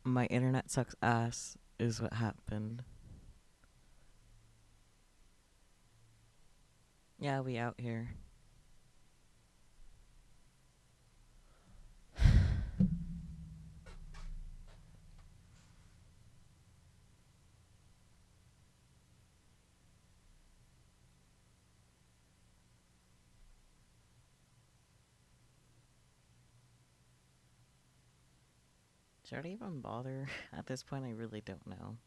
My internet sucks ass is what happened. Yeah, we out here. Should I even bother? At this point, I really don't know.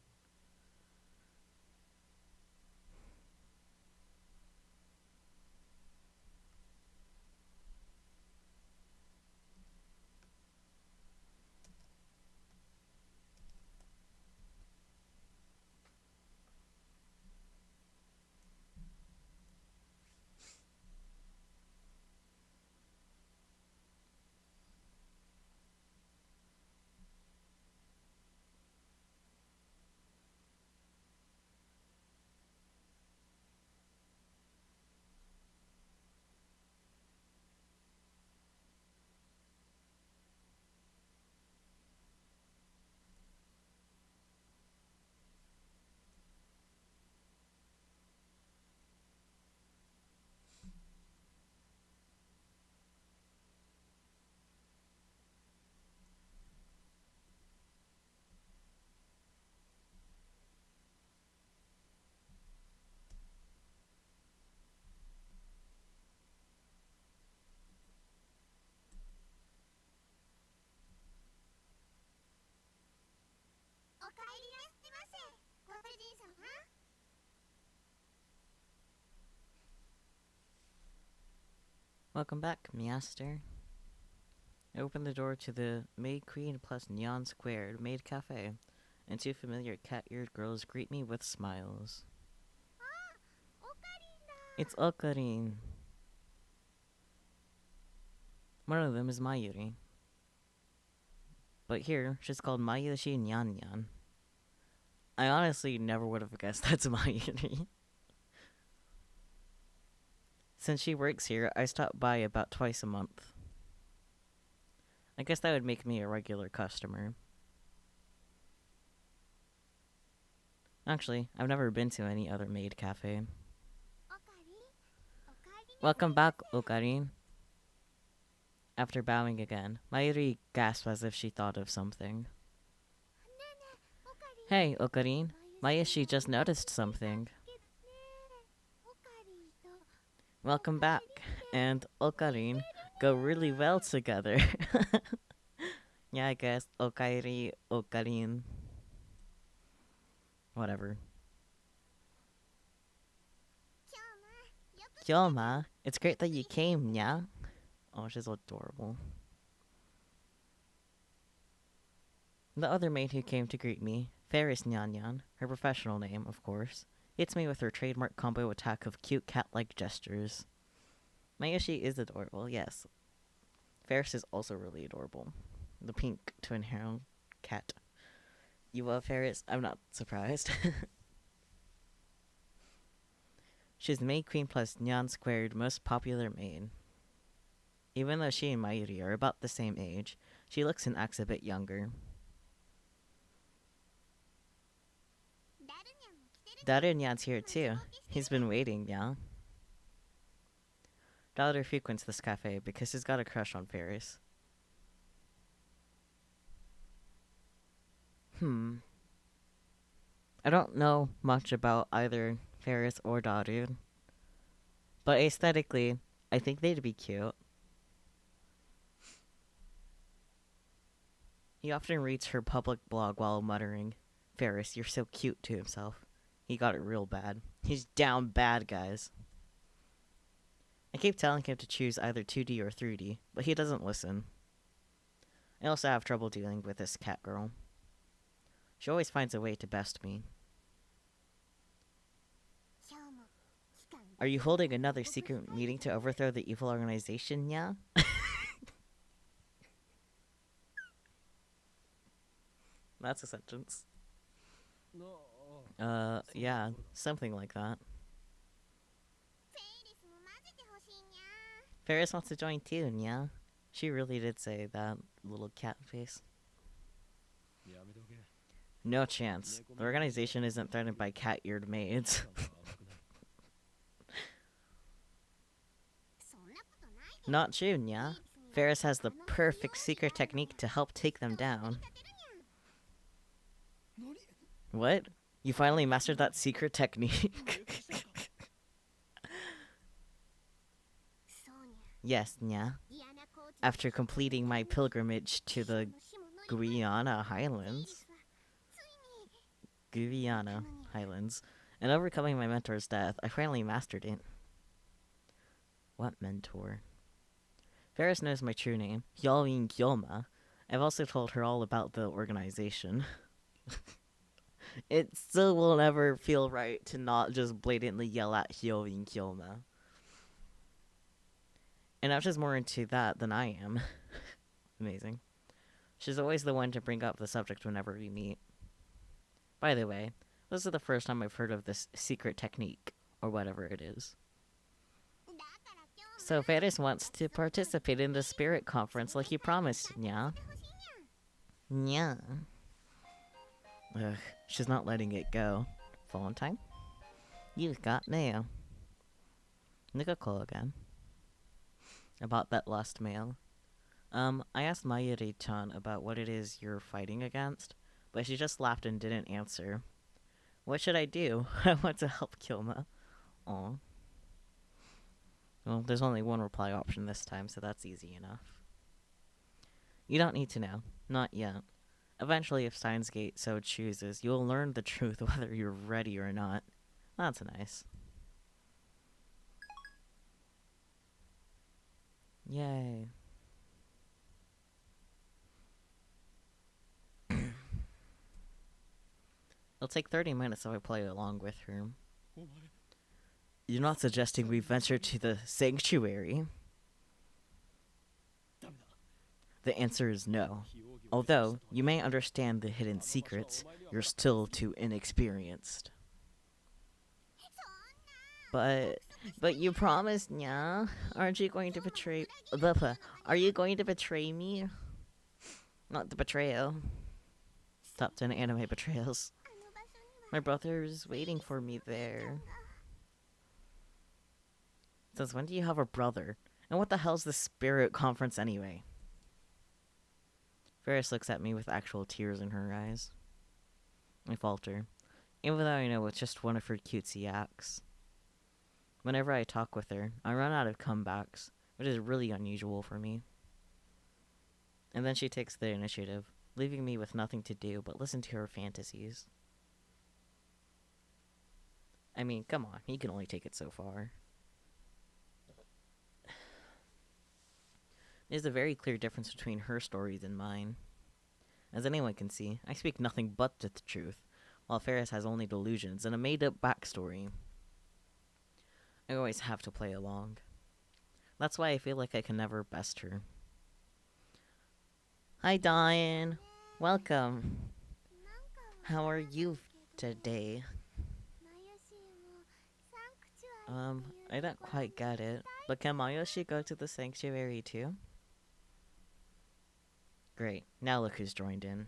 Welcome back, Measter. I opened the door to the Maid Queen plus Neon Squared Maid Cafe, and two familiar cat-eared girls greet me with smiles. It's Okarin. One of them is Mayuri. But here, she's called Mayushi Nyan Nyan. I honestly never would have guessed that's Mayuri. Since she works here, I stop by about twice a month. I guess that would make me a regular customer. Actually, I've never been to any other maid cafe. Welcome back, Okarin. After bowing again, Mayuri gasped as if she thought of something. Hey, Okarin. Mayushi just noticed something. Welcome back, and Okarin go really well together. Yeah, I guess. Okairi, Okarin. Whatever. Kyoma, it's great that you came, yeah? Oh, she's adorable. The other maid who came to greet me, Ferris Nyan, her professional name, of course, hits me with her trademark combo attack of cute cat-like gestures. Mayushi is adorable, yes. Ferris is also really adorable. The pink twin-hair cat. You love Ferris? I'm not surprised. She's the Maid Queen plus Nyan Squared most popular maid. Even though she and Mayuri are about the same age, she looks and acts a bit younger. Darunyan's here too. He's been waiting, yeah? Daughter frequents this cafe because he's got a crush on Ferris. I don't know much about either Ferris or Daru, but aesthetically, I think they'd be cute. He often reads her public blog while muttering, "Ferris, you're so cute," to himself. He got it real bad. He's down bad, guys. I keep telling him to choose either 2D or 3D, but he doesn't listen. I also have trouble dealing with this cat girl. She always finds a way to best me. Are you holding another secret meeting to overthrow the evil organization, yeah? That's a sentence. Yeah, something like that. Ferris wants to join too, yeah? She really did say that, little cat face. No chance. The organization isn't threatened by cat-eared maids. Not true, nya. Ferris has the perfect secret technique to help take them down. What? You finally mastered that secret technique? Yes, nya. After completing my pilgrimage to the Guyana Highlands. And overcoming my mentor's death, I finally mastered it. What mentor? Ferris knows my true name, Hyolin Gyoma. I've also told her all about the organization. It still will never feel right to not just blatantly yell at Hyolin Gyoma. And Ash is more into that than I am. Amazing. She's always the one to bring up the subject whenever we meet. By the way, this is the first time I've heard of this secret technique, or whatever it is. So Ferris wants to participate in the spirit conference like he promised, nya. Nya. Ugh, she's not letting it go. Valentine? You've got mail. Nika call again. About that lost mail. I asked Mayuri-chan about what it is you're fighting against, but she just laughed and didn't answer. What should I do? I want to help Kyoma. Aw. Well, there's only one reply option this time, so that's easy enough. You don't need to know. Not yet. Eventually, if Steins Gate so chooses, you'll learn the truth whether you're ready or not. That's nice. Yay. It'll take 30 minutes if I play along with her. You're not suggesting we venture to the sanctuary? The answer is no. Although, you may understand the hidden secrets, you're still too inexperienced. But you promised, nya? Aren't you going to betray... Are you going to betray me? Not the betrayal. Top 10 anime betrayals. My brother's waiting for me there. Since when do you have a brother? And what the hell's the spirit conference anyway? Ferris looks at me with actual tears in her eyes. I falter, even though I know it's just one of her cutesy acts. Whenever I talk with her, I run out of comebacks, which is really unusual for me. And then she takes the initiative, leaving me with nothing to do but listen to her fantasies. I mean, come on, he can only take it so far. There's a very clear difference between her stories and mine. As anyone can see, I speak nothing but the truth, while Ferris has only delusions and a made-up backstory. I always have to play along. That's why I feel like I can never best her. Hi, Diane. Welcome. How are you today? I don't quite get it, but can Mayoshi go to the sanctuary too? Great, now look who's joined in.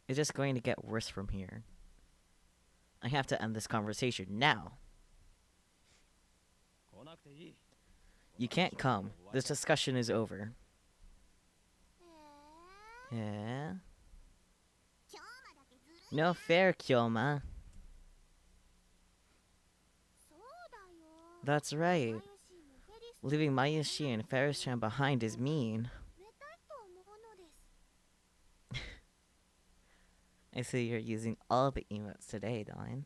It's just going to get worse from here. I have to end this conversation now. You can't come. This discussion is over. Yeah? No fair, Kyoma. That's right. Leaving Mayushi and Ferris-chan behind is mean. I see you're using all the emotes today, Dawn.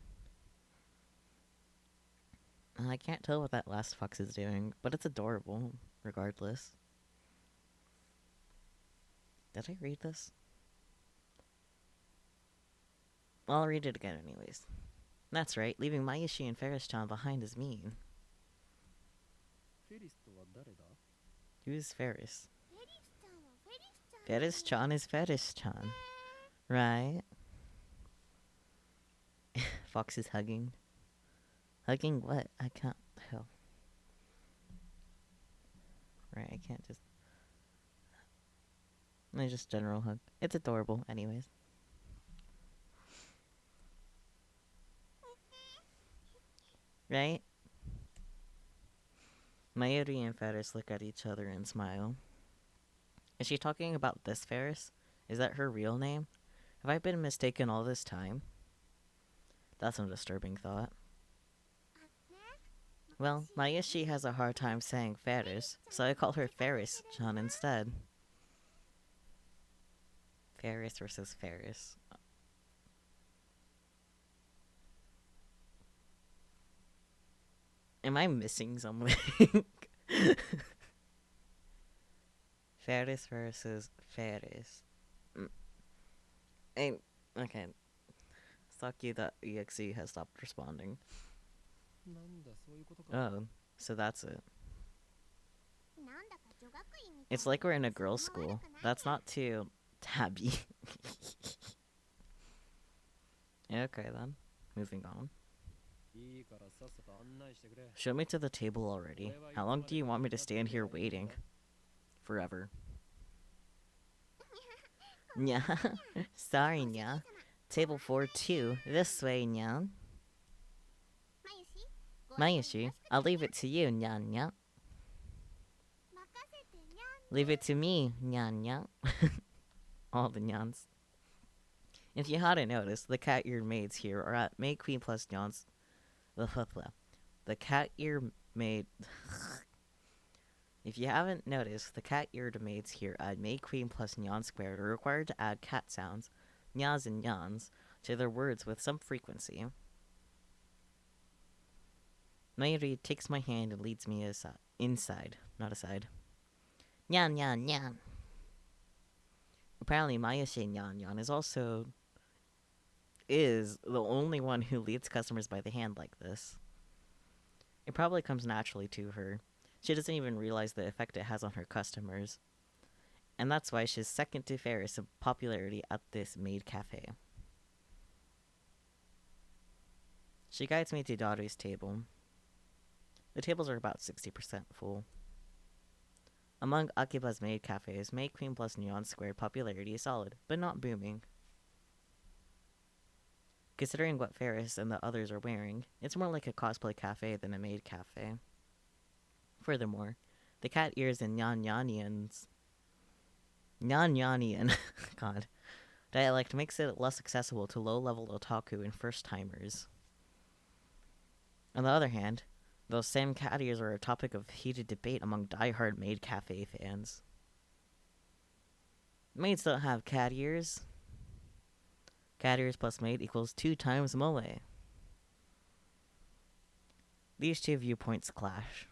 I can't tell what that last fox is doing, but it's adorable, regardless. Did I read this? I'll read it again anyways. That's right, leaving Mayushi and Ferris-chan behind is mean. Who's Ferris? Ferris-chan is Ferris-chan. Right? Fox is hugging. Hugging what? I can't tell. Right, I can't just... Just general hug. It's adorable, anyways. Right? Mayuri and Ferris look at each other and smile. Is she talking about this Ferris? Is that her real name? Have I been mistaken all this time? That's a disturbing thought. Well, Mayashi has a hard time saying Ferris, so I call her Ferris-chan instead. Ferris versus Ferris. Am I missing something? Ferris versus Ferris. Mm. Okay. Fuck you that EXE has stopped responding. Oh, so that's it. It's like we're in a girls' school. That's not too tabby. Okay then. Moving on. Show me to the table already. How long do you want me to stand here waiting? Forever. Nya. Sorry, Nya. Table 4-2. This way, Nya. Mayushi, I'll leave it to you, Nya Nya. Leave it to me, Nya Nya. All the Nyans. If you hadn't noticed, the cat-eared maids here are at Maid Queen plus Nyans. The cat-eared maid... If you haven't noticed, the cat-eared maids here at Maid Queen plus Nyan Squared are required to add cat sounds, nyas and nyans, to their words with some frequency. Mayuri takes my hand and leads me inside, not aside. Nyan, nyan, nyan. Apparently, Mayase Nyan Nyan is the only one who leads customers by the hand like this. It probably comes naturally to her. She doesn't even realize the effect it has on her customers. And that's why she's second to Ferris in popularity at this maid cafe. She guides me to Daru's table. The tables are about 60% full. Among Akiba's maid cafes, Maid Queen plus Neon Squared popularity is solid, but not booming. Considering what Ferris and the others are wearing, it's more like a cosplay cafe than a maid cafe. Furthermore, the cat ears and Nyan God, dialect makes it less accessible to low-level otaku and first-timers. On the other hand, those same cat ears are a topic of heated debate among die-hard maid cafe fans. Maids don't have cat ears. Cat ears plus maid equals 2 times mole. These two viewpoints clash.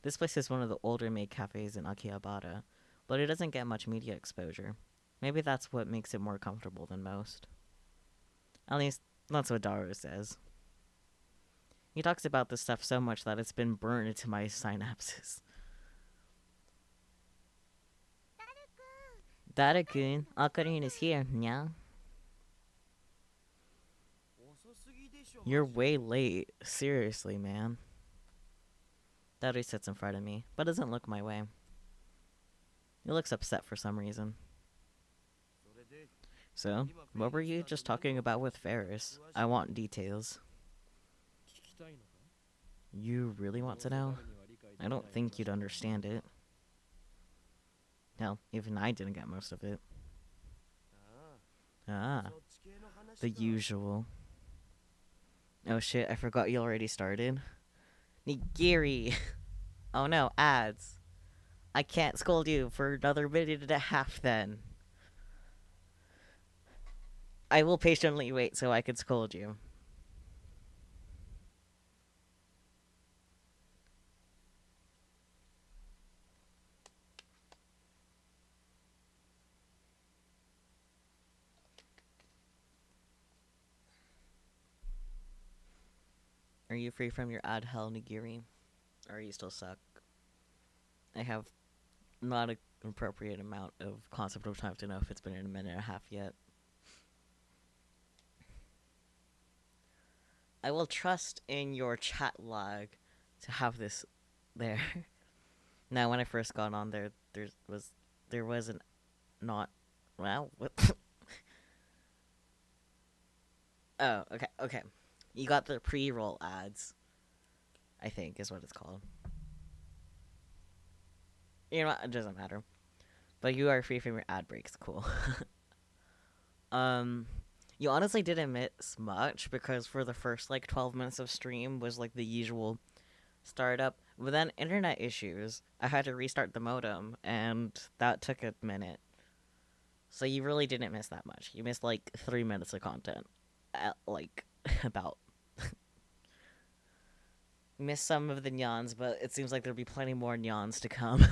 This place is one of the older maid cafes in Akihabara, but it doesn't get much media exposure. Maybe that's what makes it more comfortable than most. At least, that's what Daru says. He talks about this stuff so much that it's been burned into my synapses. Daru-kun, Ocarina is here, nya. You're way late. Seriously, man. Daru sits in front of me, but doesn't look my way. He looks upset for some reason. So, what were you just talking about with Ferris? I want details. You really want to know? I don't think you'd understand it. Hell, even I didn't get most of it. Ah, the usual. Oh shit, I forgot you already started. Nigiri! Oh no, ads. I can't scold you for another minute and a half then. I will patiently wait so I can scold you. Are you free from your ad hell, Nigiri? Or are you still suck? I have not an appropriate amount of concept of time to know if it's been in a minute and a half yet. I will trust in your chat log to have this there. Now, when I first got on there, there was not. Well, what? Oh, okay, okay. You got the pre-roll ads, I think is what it's called. You know what? It doesn't matter. But you are free from your ad breaks. Cool. um, you honestly didn't miss much because for the first like 12 minutes of stream was like the usual startup. But then internet issues. I had to restart the modem, and that took a minute. So you really didn't miss that much. You missed like 3 minutes of content. Like about. Missed some of the nyans, but it seems like there'll be plenty more nyans to come.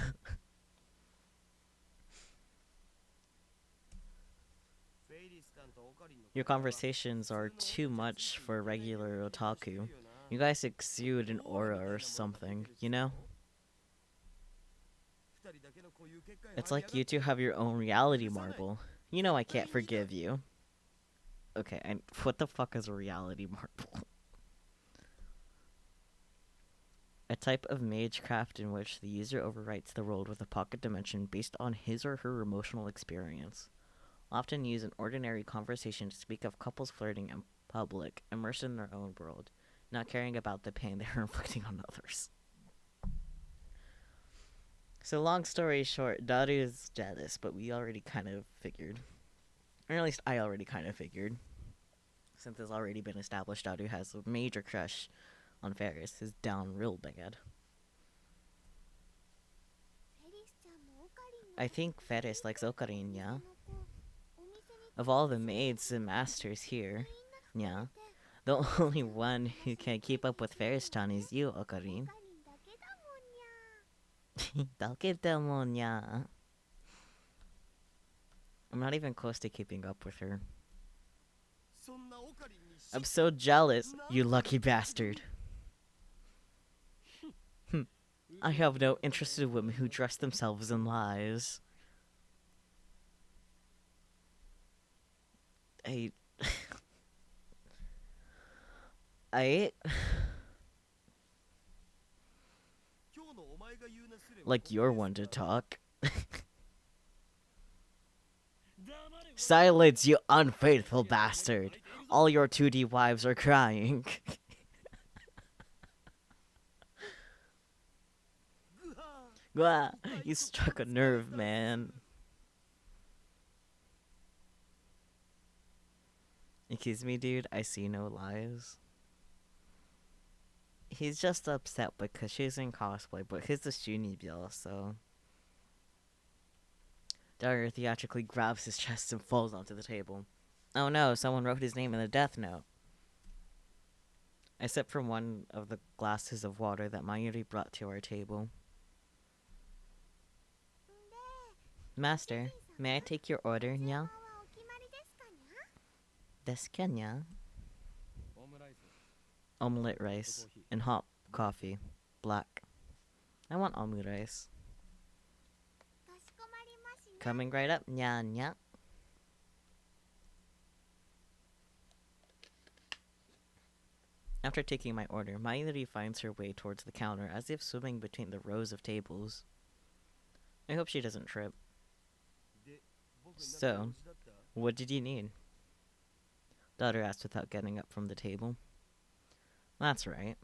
Your conversations are too much for a regular otaku. You guys exude an aura or something, you know? It's like you two have your own reality marble. You know I can't forgive you. Okay, and what the fuck is a reality marble? A type of magecraft in which the user overwrites the world with a pocket dimension based on his or her emotional experience. Often use an ordinary conversation to speak of couples flirting in public, immersed in their own world, not caring about the pain they are inflicting on others. So long story short, Daru is jealous, but we already kind of figured. Or at least I already kind of figured. Since it's already been established Daru has a major crush on Ferris, is down real bad. I think Ferris likes Ocarina, yeah? Of all the maids and masters here, yeah, the only one who can keep up with Ferris-chan is you, Ocarina. I'm not even close to keeping up with her. I'm so jealous, you lucky bastard. I have no interest in women who dress themselves in lies. I like you're one to talk. Silence, you unfaithful bastard. All your 2D wives are crying. You struck a nerve, man. Excuse me, dude, I see no lies. He's just upset because she's in cosplay, but he's a Shunibyo, so... Daru theatrically grabs his chest and falls onto the table. Oh no, someone wrote his name in the death note. I sip from one of the glasses of water that Mayuri brought to our table. Master, may I take your order, nya? Desu nya? Omelette rice and hot coffee. Black. I want omelet rice. Coming right up, nya nya. After taking my order, Mayuri finds her way towards the counter as if swimming between the rows of tables. I hope she doesn't trip. So, what did you need? Daughter asked without getting up from the table. That's right.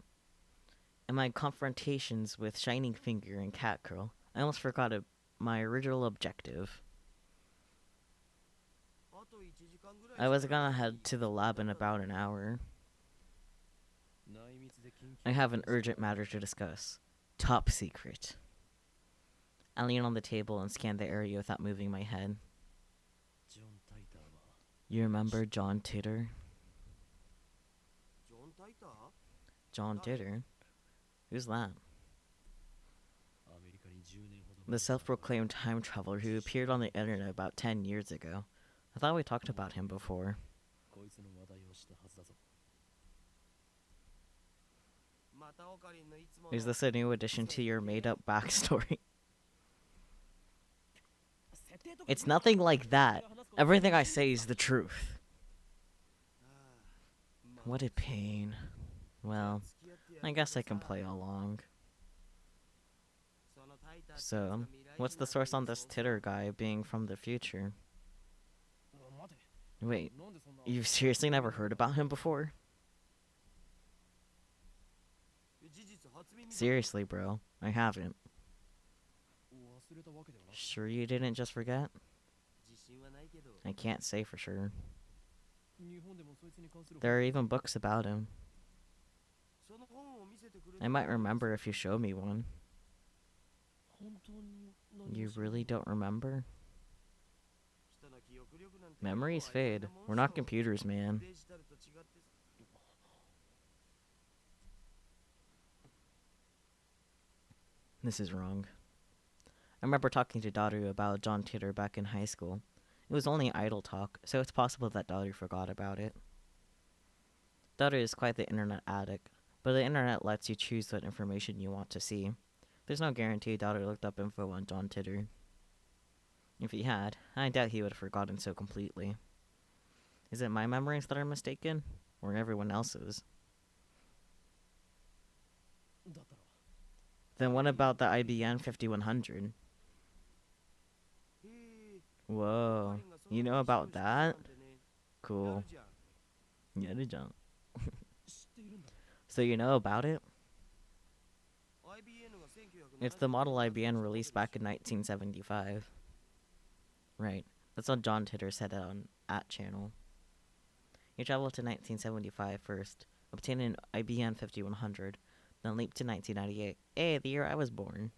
In my confrontations with Shining Finger and Cat Girl, I almost forgot my original objective. I was gonna head to the lab in about an hour. I have an urgent matter to discuss. Top secret. I lean on the table and scan the area without moving my head. You remember John Titter? John Titter? Who's that? The self-proclaimed time traveler who appeared on the internet about 10 years ago. I thought we talked about him before. Is this a new addition to your made-up backstory? It's nothing like that. Everything I say is the truth. What a pain. Well, I guess I can play along. So, What's the source on this Titter guy being from the future? Wait, you've seriously never heard about him before? Seriously, bro, I haven't. Sure you didn't just forget? I can't say for sure. There are even books about him. I might remember if you show me one. You really don't remember? Memories fade. We're not computers, man. This is wrong. I remember talking to Daru about John Titor back in high school. It was only idle talk, so it's possible that Daru forgot about it. Daru is quite the internet addict, but the internet lets you choose what information you want to see. There's no guarantee Daru looked up info on John Titor. If he had, I doubt he would have forgotten so completely. Is it my memories that are mistaken, or everyone else's? Then what about the IBM 5100? Whoa, you know about that? Cool. Yaru-chan. So you know about it? It's the model IBM released back in 1975. Right, that's what John Titor said on @channel. He traveled to 1975 first, obtained an IBM 5100, then leaped to 1998. Hey, the year I was born.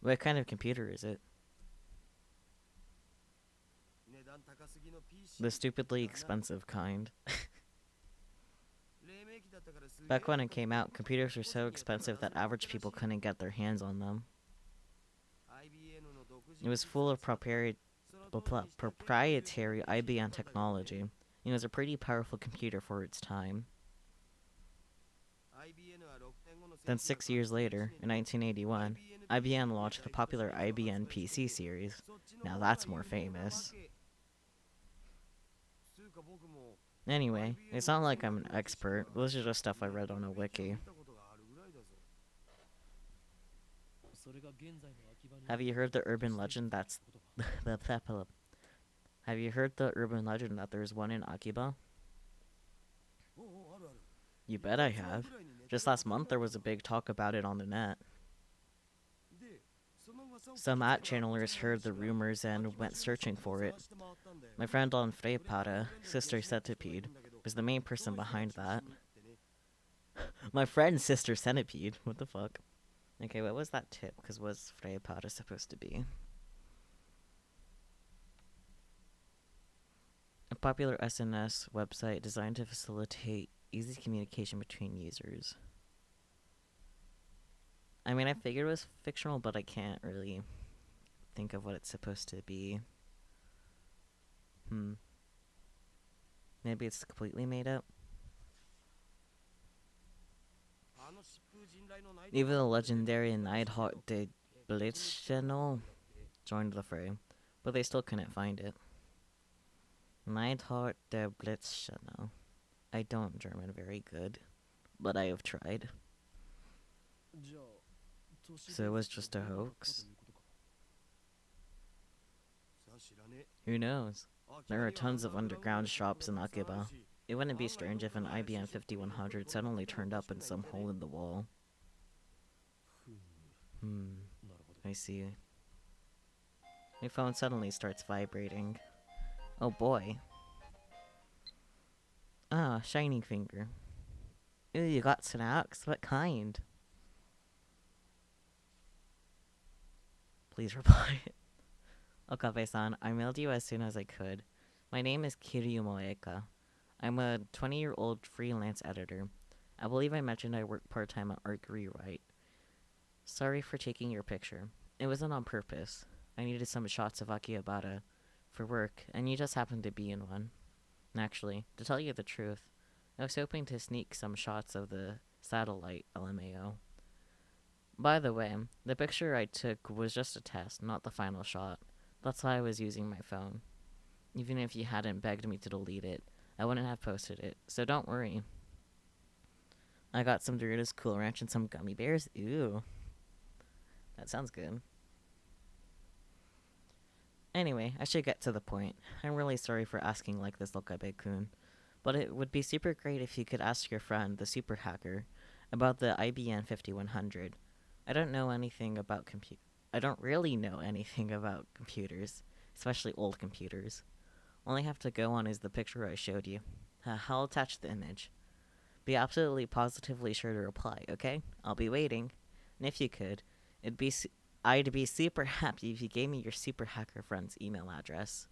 What kind of computer is it? The stupidly expensive kind. Back when it came out, computers were so expensive that average people couldn't get their hands on them. It was full of proprietary IBM technology. It was a pretty powerful computer for its time. Then 6 years later, in 1981, IBM launched the popular IBM PC series. Now that's more famous. Anyway, it's not like I'm an expert. Those are just stuff I read on a wiki. Have you heard the urban legend that's... Have you heard the urban legend that there's one in Akiba? You bet I have. Just last month there was a big talk about it on the net. Some @channelers heard the rumors and went searching for it. My friend on Freypara, Sister Centipede, was the main person behind that. My friend's Sister Centipede? What the fuck? Okay, what was that tip? Because what's Freypara supposed to be? A popular SNS website designed to facilitate easy communication between users. I mean, I figured it was fictional, but I can't really think of what it's supposed to be. Maybe it's completely made up? Even the legendary Neidhart de Blitzchannel joined the fray, but they still couldn't find it. Neidhart der Blitzchannel. I don't German very good, but I have tried. So it was just a hoax? Who knows? There are tons of underground shops in Akiba. It wouldn't be strange if an IBM 5100 suddenly turned up in some hole in the wall. I see. My phone suddenly starts vibrating. Oh boy. Ah, shining finger. Ooh, you got snacks? What kind? Please reply. Okabe-san, I mailed you as soon as I could. My name is Kiryu Moeka. I'm a 20-year-old freelance editor. I believe I mentioned I work part-time at Arc Rewrite. Sorry for taking your picture. It wasn't on purpose. I needed some shots of Akihabara for work, and you just happened to be in one. Actually, to tell you the truth, I was hoping to sneak some shots of the satellite, LMAO. By the way, the picture I took was just a test, not the final shot. That's why I was using my phone. Even if you hadn't begged me to delete it, I wouldn't have posted it, so don't worry. I got some Doritos Cool Ranch and some gummy bears. Ooh. sounds good. Anyway, I should get to the point. I'm really sorry for asking like this, Lokabe-kun. But it would be super great if you could ask your friend, the super hacker, about the IBM 5100. I don't know anything about I don't really know anything about computers, especially old computers. All I have to go on is the picture I showed you. I'll attach the image. Be absolutely positively sure to reply, okay? I'll be waiting. And if you could, I'd be super happy if you gave me your super hacker friend's email address.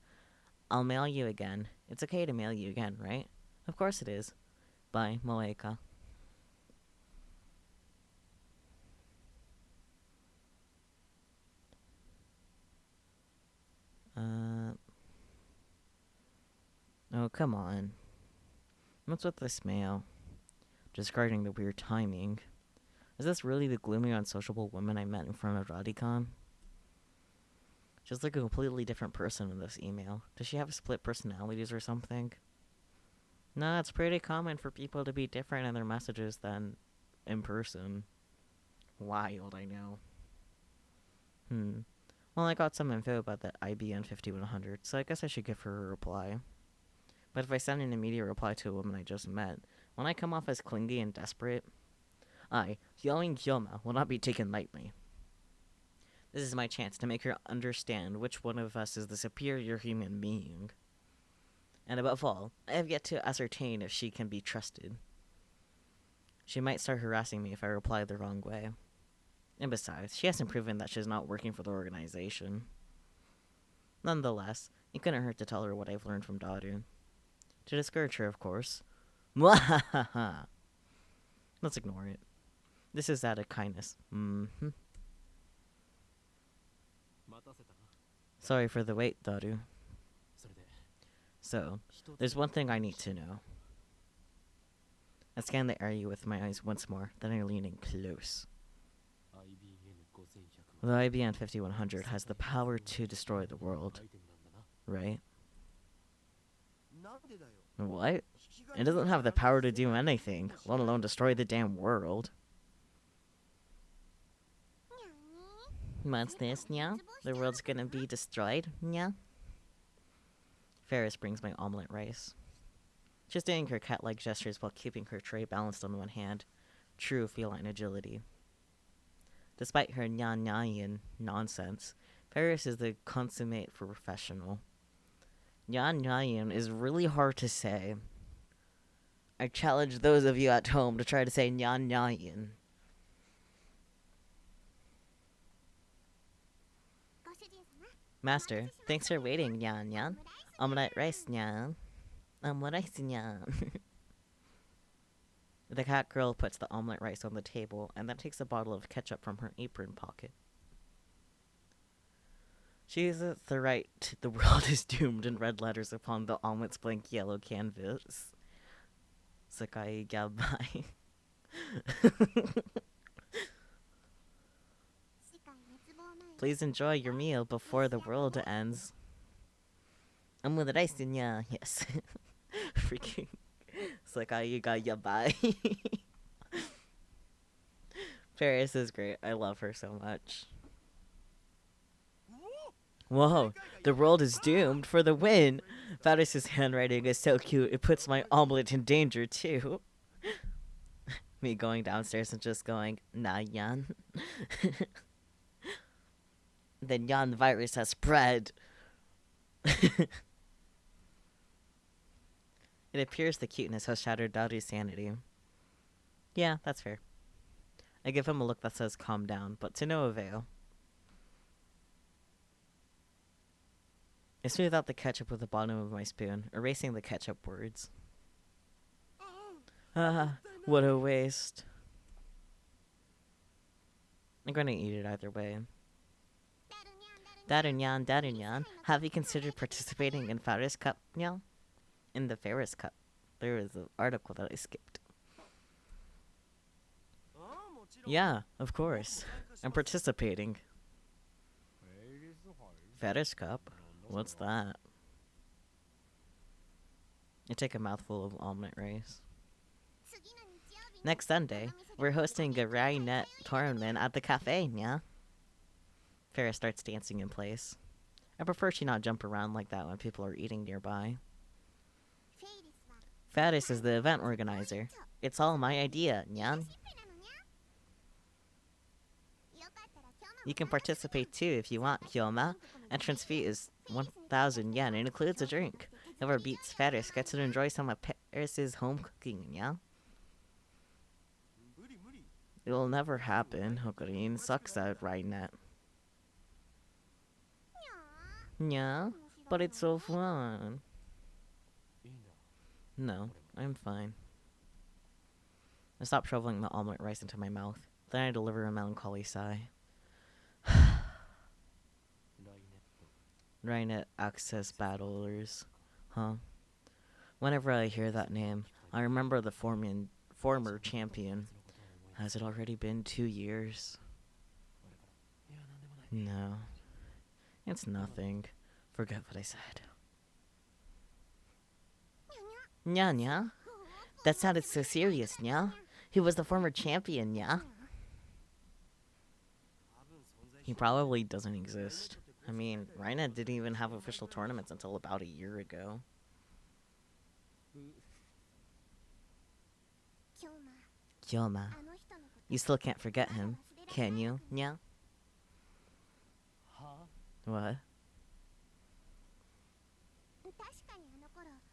I'll mail you again. It's okay to mail you again, right? Of course it is. Bye, Moeka. Oh, come on. What's with this mail? Discarding the weird timing. Is this really the gloomy, unsociable woman I met in front of Radicon? She's like a completely different person in this email. Does she have split personalities or something? No, it's pretty common for people to be different in their messages than in person. Wild, I know. Well, I got some info about the IBM 5100, so I guess I should give her a reply. But if I send an immediate reply to a woman I just met, won't I come off as clingy and desperate? Yelling Hyoma will not be taken lightly. This is my chance to make her understand which one of us is the superior human being. And above all, I have yet to ascertain if she can be trusted. She might start harassing me if I reply the wrong way. And besides, she hasn't proven that she's not working for the organization. Nonetheless, it couldn't hurt to tell her what I've learned from Daru. To discourage her, of course. Mwahaha! Let's ignore it. This is out of kindness. Sorry for the wait, Daru. So, there's one thing I need to know. I scan the area with my eyes once more, then I lean in close. The IBM 5100 has the power to destroy the world, right? What? It doesn't have the power to do anything, let alone destroy the damn world. What's this, nya? The world's gonna be destroyed, nya? Ferris brings my omelet rice. She's doing her cat-like gestures while keeping her tray balanced on one hand. True feline agility. Despite her nyan nonsense, Ferris is the consummate professional. Nyan is really hard to say. I challenge those of you at home to try to say nyan. Master, thanks for waiting, nyan. Omelette rice, nyan. Omelette rice, nyan. The cat girl puts the omelette rice on the table and then takes a bottle of ketchup from her apron pocket. She uses the right "the world is doomed" in red letters upon the omelette's blank yellow canvas. Sakai gabai. Please enjoy your meal before the world ends. Omelette rice, nya. Yes. Freaking Sakai gabai. Paris is great. I love her so much. Whoa, the world is doomed for the win. Faris's handwriting is so cute, it puts my omelet in danger, too. Me going downstairs and just going, nah, Yan. Then Yan virus has spread. It appears the cuteness has shattered Daru's sanity. Yeah, that's fair. I give him a look that says calm down, but to no avail. I smooth out the ketchup with the bottom of my spoon, erasing the ketchup words. What a waste. I'm gonna eat it either way. Darunyan, have you considered participating in Ferris Cup, Nyan? In the Ferris Cup. There is an article that I skipped. Yeah, of course. I'm participating. Ferris Cup? What's that? I take a mouthful of omelet rice. Next Sunday, we're hosting a Rainet tournament at the cafe, yeah? Ferris starts dancing in place. I prefer she not jump around like that when people are eating nearby. Faris is the event organizer. It's all my idea, Nyan. You can participate too if you want, Kyoma. Entrance fee is 1,000 yen and includes a drink. Whoever beats Faris gets to enjoy some of Paris's home cooking, yeah? It will never happen, Hokurin. Sucks at writing that. Yeah, but it's so fun. No, I'm fine. I stop shoveling the omelet rice into my mouth. Then I deliver a melancholy sigh. Rainet Access Battlers. Huh? Whenever I hear that name, I remember the former champion. Has it already been 2 years? No. It's nothing. Forget what I said. Nya nya? That sounded so serious, nya? He was the former champion, nya? He probably doesn't exist. I mean, Rainet didn't even have official tournaments until about a year ago. Kyoma. You still can't forget him, can you, nya? What?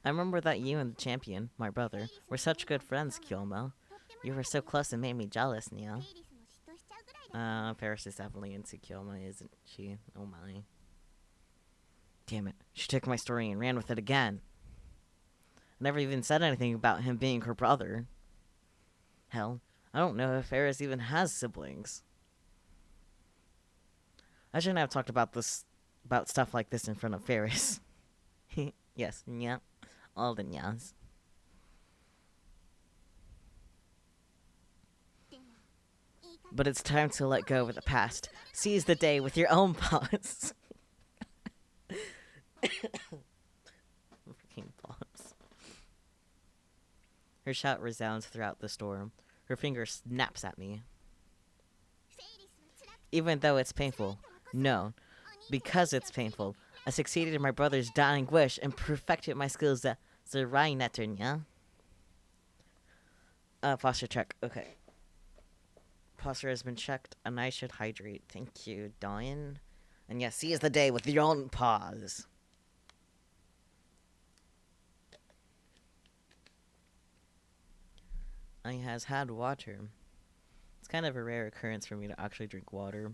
I remember that you and the champion, my brother, were such good friends, Kyoma. You were so close and made me jealous, nya. Paris is definitely into Kyoma, isn't she? Oh my. Damn it. She took my story and ran with it again. I never even said anything about him being her brother. Hell, I don't know if Eris even has siblings. I shouldn't have talked about stuff like this in front of Ferris. Yes, nya. All the nyas. But it's time to let go of the past. Seize the day with your own paws. Freaking paws. Her shout resounds throughout the storm. Her finger snaps at me. Even though it's painful. No. Because it's painful. I succeeded in my brother's dying wish and perfected my skills as a Rainetter, yeah? Posture check. Okay. Posture has been checked, and I should hydrate. Thank you, Diane. And yes, seize the day with your own paws. I has had water. It's kind of a rare occurrence for me to actually drink water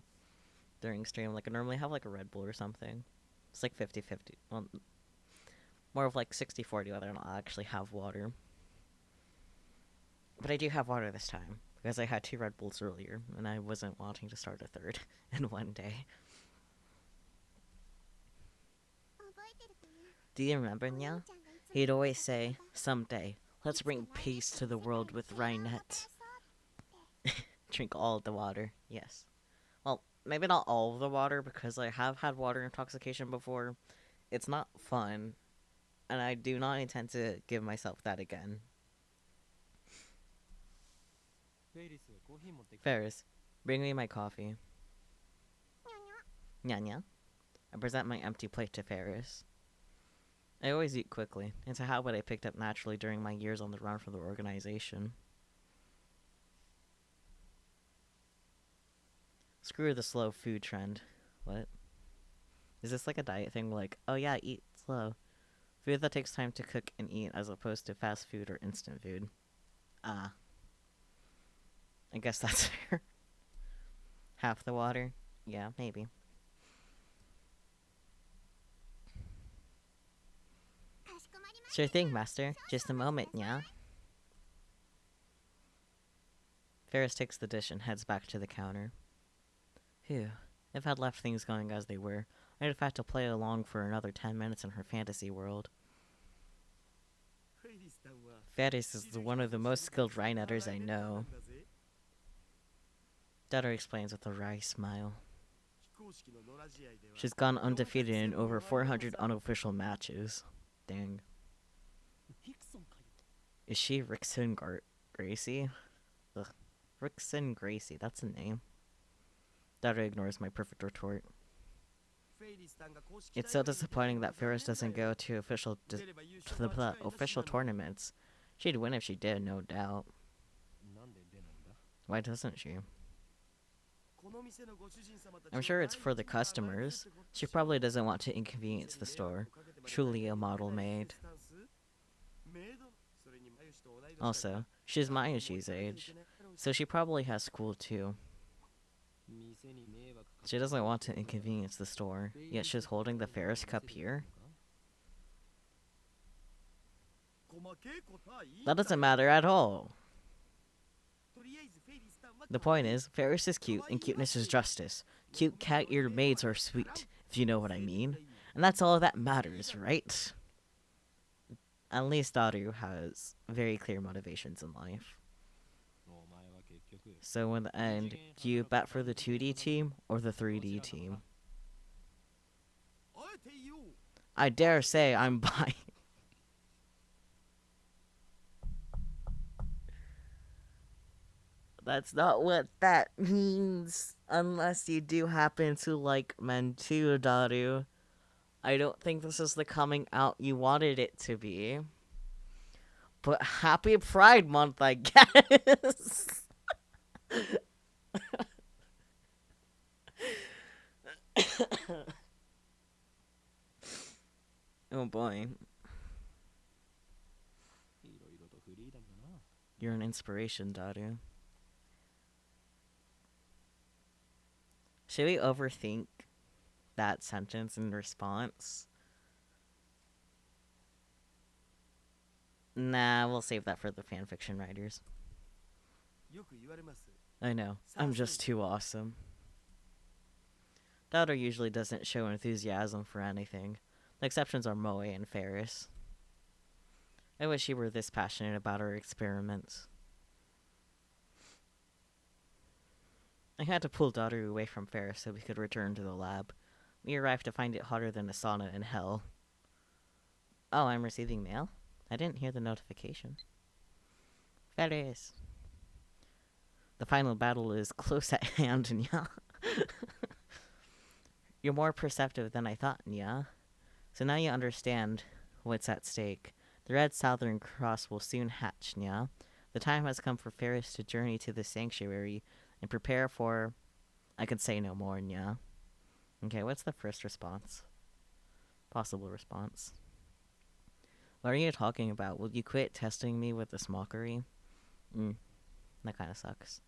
during stream. Like, I normally have, like, a Red Bull or something. It's like 50-50. Well, more of like 60-40 whether or not I actually have water. But I do have water this time, because I had 2 Red Bulls earlier, and I wasn't wanting to start a third in one day. Do you remember, Nya? He'd always say, someday, let's bring peace to the world with Rainet. Drink all of the water, yes. Well, maybe not all of the water, because I have had water intoxication before. It's not fun, and I do not intend to give myself that again. Ferris, bring me my coffee. Nya nya. I present my empty plate to Ferris. I always eat quickly. It's a habit I picked up naturally during my years on the run for the organization. Screw the slow food trend. What? Is this like a diet thing? Like, oh yeah, eat slow. Food that takes time to cook and eat as opposed to fast food or instant food. Ah. I guess that's fair. Half the water? Yeah, maybe. Sure thing, master. Just a moment, yeah? Ferris takes the dish and heads back to the counter. Phew. If I'd left things going as they were, I'd have had to play along for another 10 minutes in her fantasy world. Ferris is one of the most skilled Rainetters I know. Dada explains with a wry smile. She's gone undefeated in over 400 unofficial matches. Dang. Is she Rickson Gracie? Ugh. Rickson Gracie, that's a name. Daughter ignores my perfect retort. It's so disappointing that Ferris doesn't go to the official tournaments. She'd win if she did, no doubt. Why doesn't she? I'm sure it's for the customers. She probably doesn't want to inconvenience the store. Truly a model maid. Also, she's Mayushi's age, so she probably has school too. She doesn't want to inconvenience the store, yet she's holding the Ferris cup here. That doesn't matter at all. The point is, Ferris is cute, and cuteness is justice. Cute cat-eared maids are sweet, if you know what I mean. And that's all that matters, right? At least Daru has very clear motivations in life. So in the end, do you bet for the 2D team or the 3D team? I dare say I'm buying. That's not what that means. Unless you do happen to like men too, Daru. I don't think this is the coming out you wanted it to be. But happy Pride Month, I guess. Oh boy. You're an inspiration, Daru. Should we overthink that sentence in response? Nah, we'll save that for the fanfiction writers. I know. I'm just too awesome. Daru usually doesn't show enthusiasm for anything. The exceptions are Moe and Ferris. I wish she were this passionate about her experiments. I had to pull Daru away from Ferris so we could return to the lab. We arrived to find it hotter than a sauna in hell. Oh, I'm receiving mail? I didn't hear the notification. Ferris. The final battle is close at hand, Nya. You're more perceptive than I thought, Nya. So now you understand what's at stake. The Red Southern Cross will soon hatch, Nya. The time has come for Ferris to journey to the sanctuary and prepare for... I could say no more, Nya. Okay, what's the first response? Possible response. What are you talking about? Will you quit testing me with this mockery? That kind of sucks.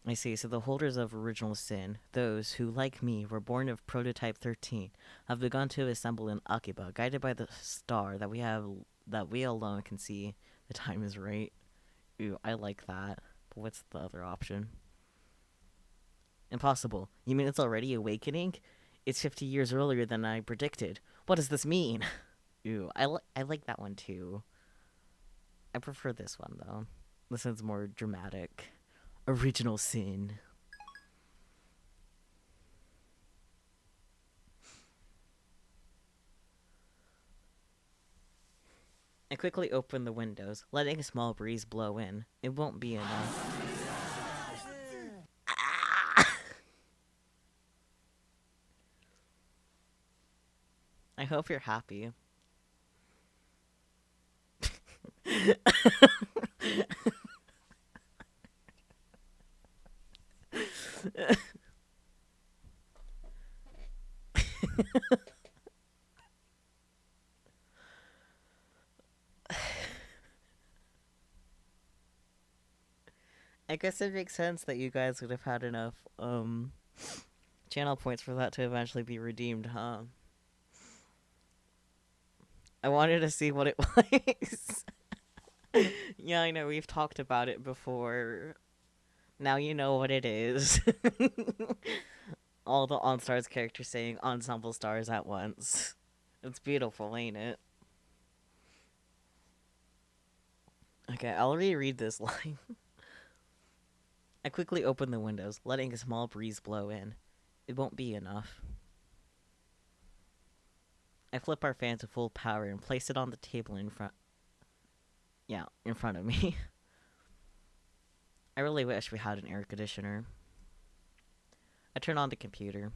I see, so the holders of original sin, those who, like me, were born of Prototype 13, have begun to assemble in Akiba, guided by the star that we alone can see. The time is right. Ooh, I like that. But what's the other option? Impossible. You mean it's already awakening? It's 50 years earlier than I predicted. What does this mean? Ooh, I like that one too. I prefer this one though. This one's more dramatic. Original sin. I quickly open the windows, letting a small breeze blow in. It won't be enough. I hope you're happy. I guess it makes sense that you guys would have had enough channel points for that to eventually be redeemed, huh? I wanted to see what it was. Yeah, I know, we've talked about it before. Now you know what it is. All the OnStars characters saying ensemble stars at once. It's beautiful, ain't it? Okay, I'll reread this line. I quickly open the windows, letting a small breeze blow in. It won't be enough. I flip our fan to full power and place it on the table in front of me. I really wish we had an air conditioner. I turn on the computer.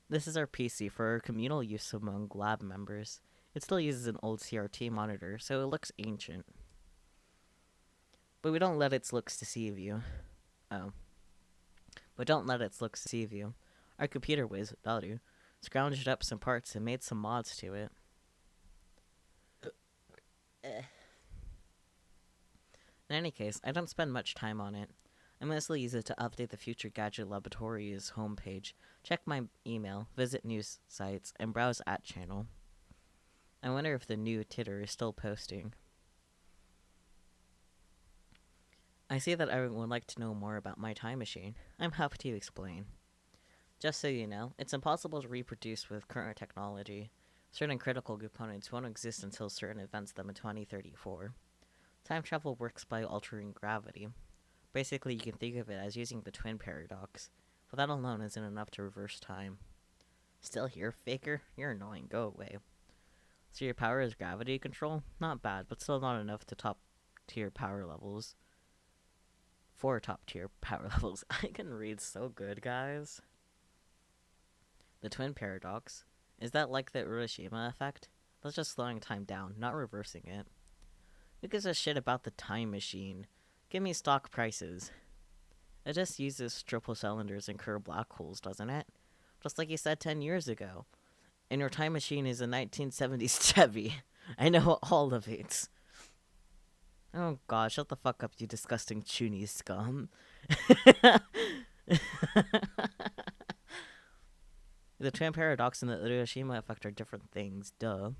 This is our PC for our communal use among lab members. It still uses an old CRT monitor, so it looks ancient. But we don't let its looks deceive you. Oh. But don't let its looks deceive you. Our computer whiz, Daru, scrounged up some parts and made some mods to it. In any case, I don't spend much time on it. I mostly use it to update the Future Gadget Laboratory's homepage, check my email, visit news sites, and browse @channel. I wonder if the new Titter is still posting. I see that everyone would like to know more about my time machine. I'm happy to explain. Just so you know, it's impossible to reproduce with current technology. Certain critical components won't exist until certain events them in 2034. Time travel works by altering gravity. Basically, you can think of it as using the twin paradox, but that alone isn't enough to reverse time. Still here, faker? You're annoying, go away. So your power is gravity control? Not bad, but still not enough to top-tier power levels. For top-tier power levels. I can read so good, guys. The twin paradox. Is that like the Hiroshima effect? That's just slowing time down, not reversing it. Who gives a shit about the time machine? Give me stock prices. It just uses triple cylinders and curved black holes, doesn't it? Just like you said 10 years ago. And your time machine is a 1970s Chevy. I know all of it. Oh god, shut the fuck up, you disgusting chuny scum. The twin paradox and the Hiroshima effect are different things, duh.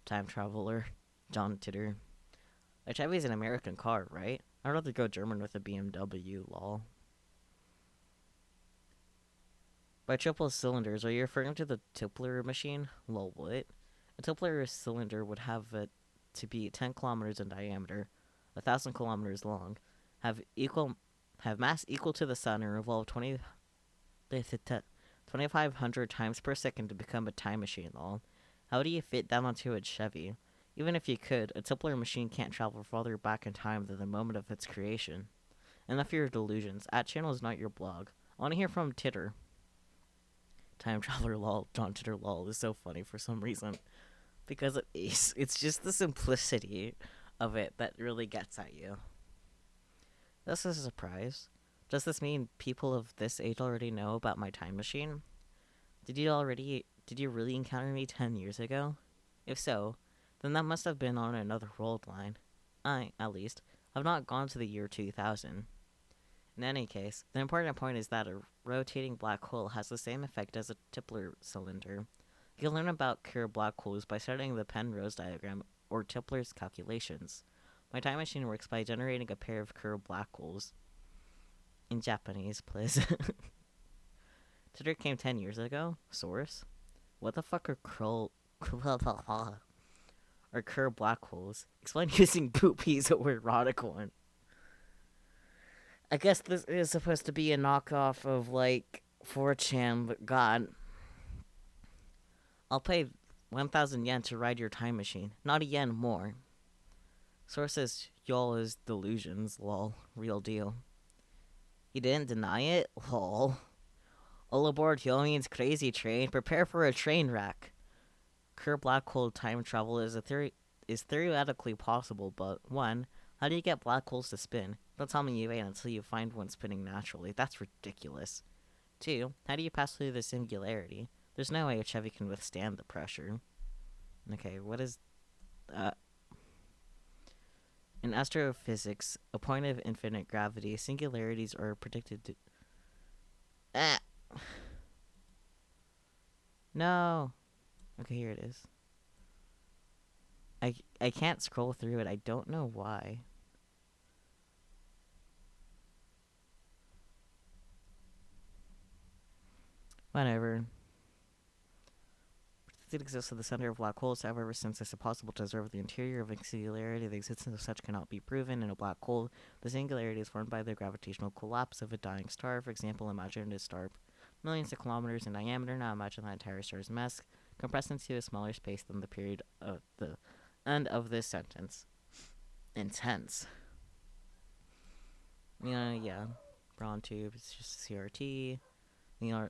Time traveler. John Titter. A Chevy's an American car, right? I'd rather go German with a BMW, lol. By triple cylinders, are you referring to the Tipler machine? Lol, what? A Tipler cylinder would have it to be 10 kilometers in diameter, 1,000 kilometers long, have mass equal to the sun, and revolve 2,500 times per second to become a time machine, lol. How do you fit that onto a Chevy? Even if you could, a Tipler machine can't travel farther back in time than the moment of its creation. Enough of your delusions. @channel is not your blog. I want to hear from Titter. Time traveler lol, John Titter lol is so funny for some reason. Because it is. It's just the simplicity of it that really gets at you. This is a surprise. Does this mean people of this age already know about my time machine? Did you really encounter me 10 years ago? If so, then that must have been on another world line. I, at least, have not gone to the year 2000. In any case, the important point is that a rotating black hole has the same effect as a Tipler cylinder. You can learn about curved black holes by studying the Penrose diagram or Tipler's calculations. My time machine works by generating a pair of curved black holes. In Japanese, please. Titter came 10 years ago? Source? What the fuck are curved black holes? Explain using boopies or erotic one. I guess this is supposed to be a knockoff of, like, 4chan, but god. I'll pay 1,000 yen to ride your time machine. Not a yen more. Source says, y'all is delusions, lol. Real deal. He didn't deny it? Lol. All aboard Yomin's crazy train. Prepare for a train wreck. Curved black hole time travel is theoretically possible, but 1. How do you get black holes to spin? Don't tell me you wait until you find one spinning naturally. That's ridiculous. 2. How do you pass through the singularity? There's no way a Chevy can withstand the pressure. Okay, what is... In astrophysics, a point of infinite gravity, singularities are predicted to... No! Okay, here it is. I can't scroll through it. I don't know why. Whatever. It exists at the center of black holes. However, since it's impossible to observe the interior of a singularity, the existence of such cannot be proven. In a black hole, the singularity is formed by the gravitational collapse of a dying star. For example, imagine a star millions of kilometers in diameter. Now imagine that entire star's mass compressed into a smaller space than the period of the end of this sentence. Intense. Yeah. Braun tube, it's just CRT. You know,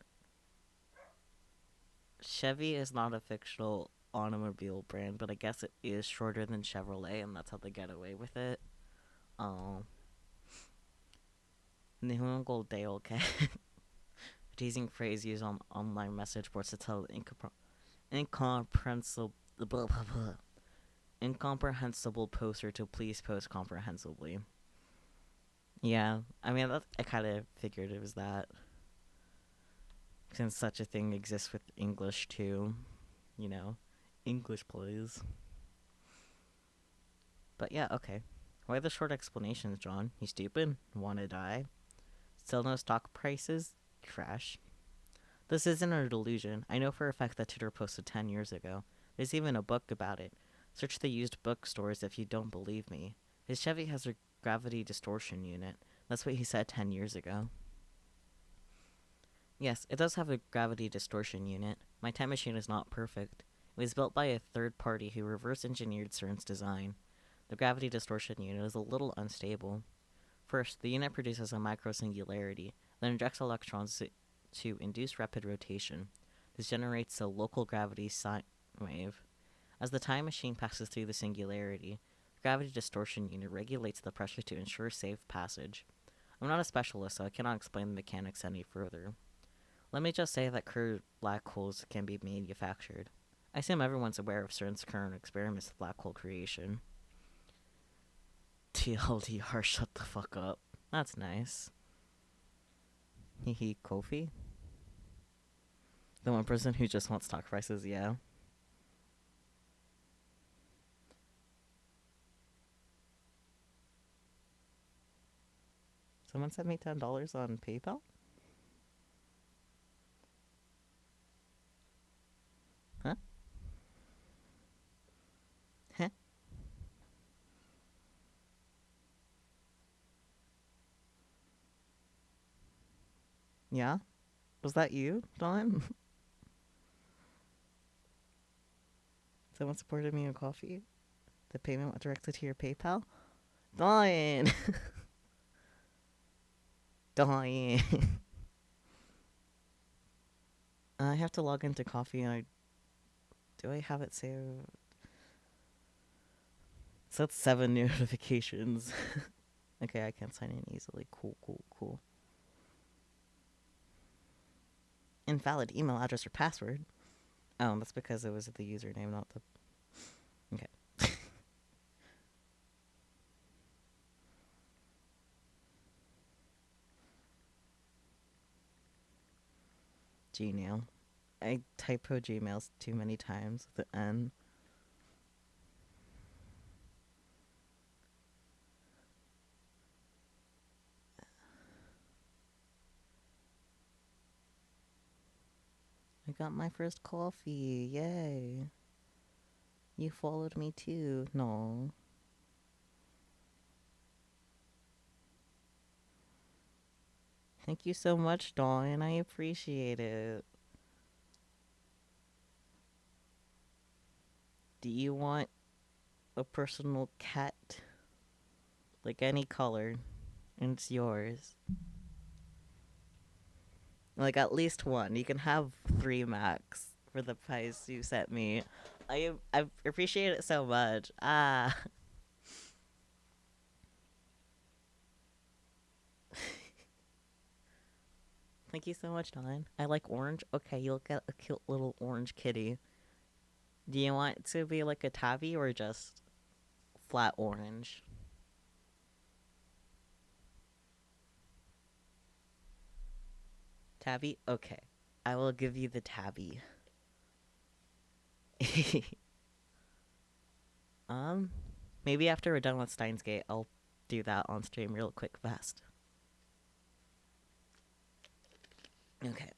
Chevy is not a fictional automobile brand, but I guess it is shorter than Chevrolet, and that's how they get away with it. Um, Nihongo Daioke. A teasing phrase used on online message boards to tell incomprehensible blah, blah, blah, incomprehensible poster to please post comprehensibly. Yeah, I mean, I kind of figured it was that. Since such a thing exists with English too, you know, English please. But yeah, okay. Why the short explanations, John? You stupid? Wanna die? Still no stock prices? Crash. This isn't a delusion. I know for a fact that Twitter posted 10 years ago. There's even a book about it. Search the used bookstores if you don't believe me. His Chevy has a gravity distortion unit. That's what he said 10 years ago. Yes, it does have a gravity distortion unit. My time machine is not perfect. It was built by a third party who reverse engineered CERN's design. The gravity distortion unit is a little unstable. First, the unit produces a microsingularity, then injects electrons to induce rapid rotation. This generates a local gravity sine wave. As the time machine passes through the singularity, the gravity distortion unit regulates the pressure to ensure safe passage. I'm not a specialist, so I cannot explain the mechanics any further. Let me just say that curved black holes can be manufactured. I assume everyone's aware of CERN's current experiments with black hole creation. TLDR, shut the fuck up. That's nice. Hehe, Kofi? The one person who just wants stock prices, yeah. Someone sent me $10 on PayPal? Huh? Huh? Yeah? Was that you, Dawn? Someone supported me in coffee? The payment went directly to your PayPal? Dawn! Dawn! I have to log into coffee and do I have it saved? So that's 7 notifications. Okay, I can sign in easily. Cool. Invalid email address or password. Oh, that's because it was the username, not the... Okay. Gmail. I typo Gmails too many times with the N. I got my first coffee. Yay. You followed me too. No. Thank you so much, Dawn. I appreciate it. Do you want a personal cat? Like any color. And it's yours. Like at least one. You can have 3 max for the price you sent me. I appreciate it so much. Ah. Thank you so much, Dawn. I like orange. Okay, you'll get a cute little orange kitty. Do you want it to be like a tabby or just flat orange? Tabby? Okay. I will give you the tabby. um, maybe after we're done with Steins Gate, I'll do that on stream real quick fast. Okay,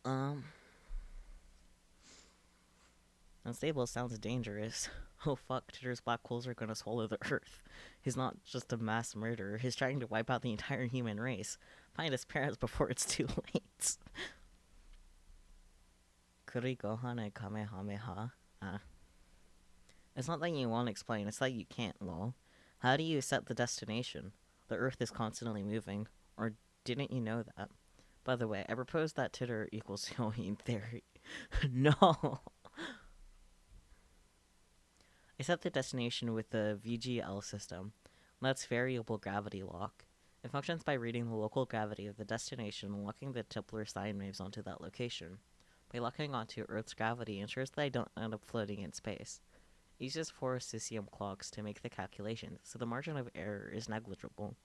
unstable sounds dangerous. Oh fuck, Titter's black holes are gonna swallow the earth. He's not just a mass murderer, he's trying to wipe out the entire human race. Find his parents before it's too late. Kuri Gohan and Kamehameha? It's not that you won't explain, it's that you can't, lol. How do you set the destination? The earth is constantly moving. Or Didn't you know that? By the way, I proposed that titter equals Halloween theory. No! I set the destination with the VGL system. That's variable gravity lock. It functions by reading the local gravity of the destination and locking the Tipler sine waves onto that location. By locking onto Earth's gravity ensures that I don't end up floating in space. It uses 4 cesium clocks to make the calculations, so the margin of error is negligible.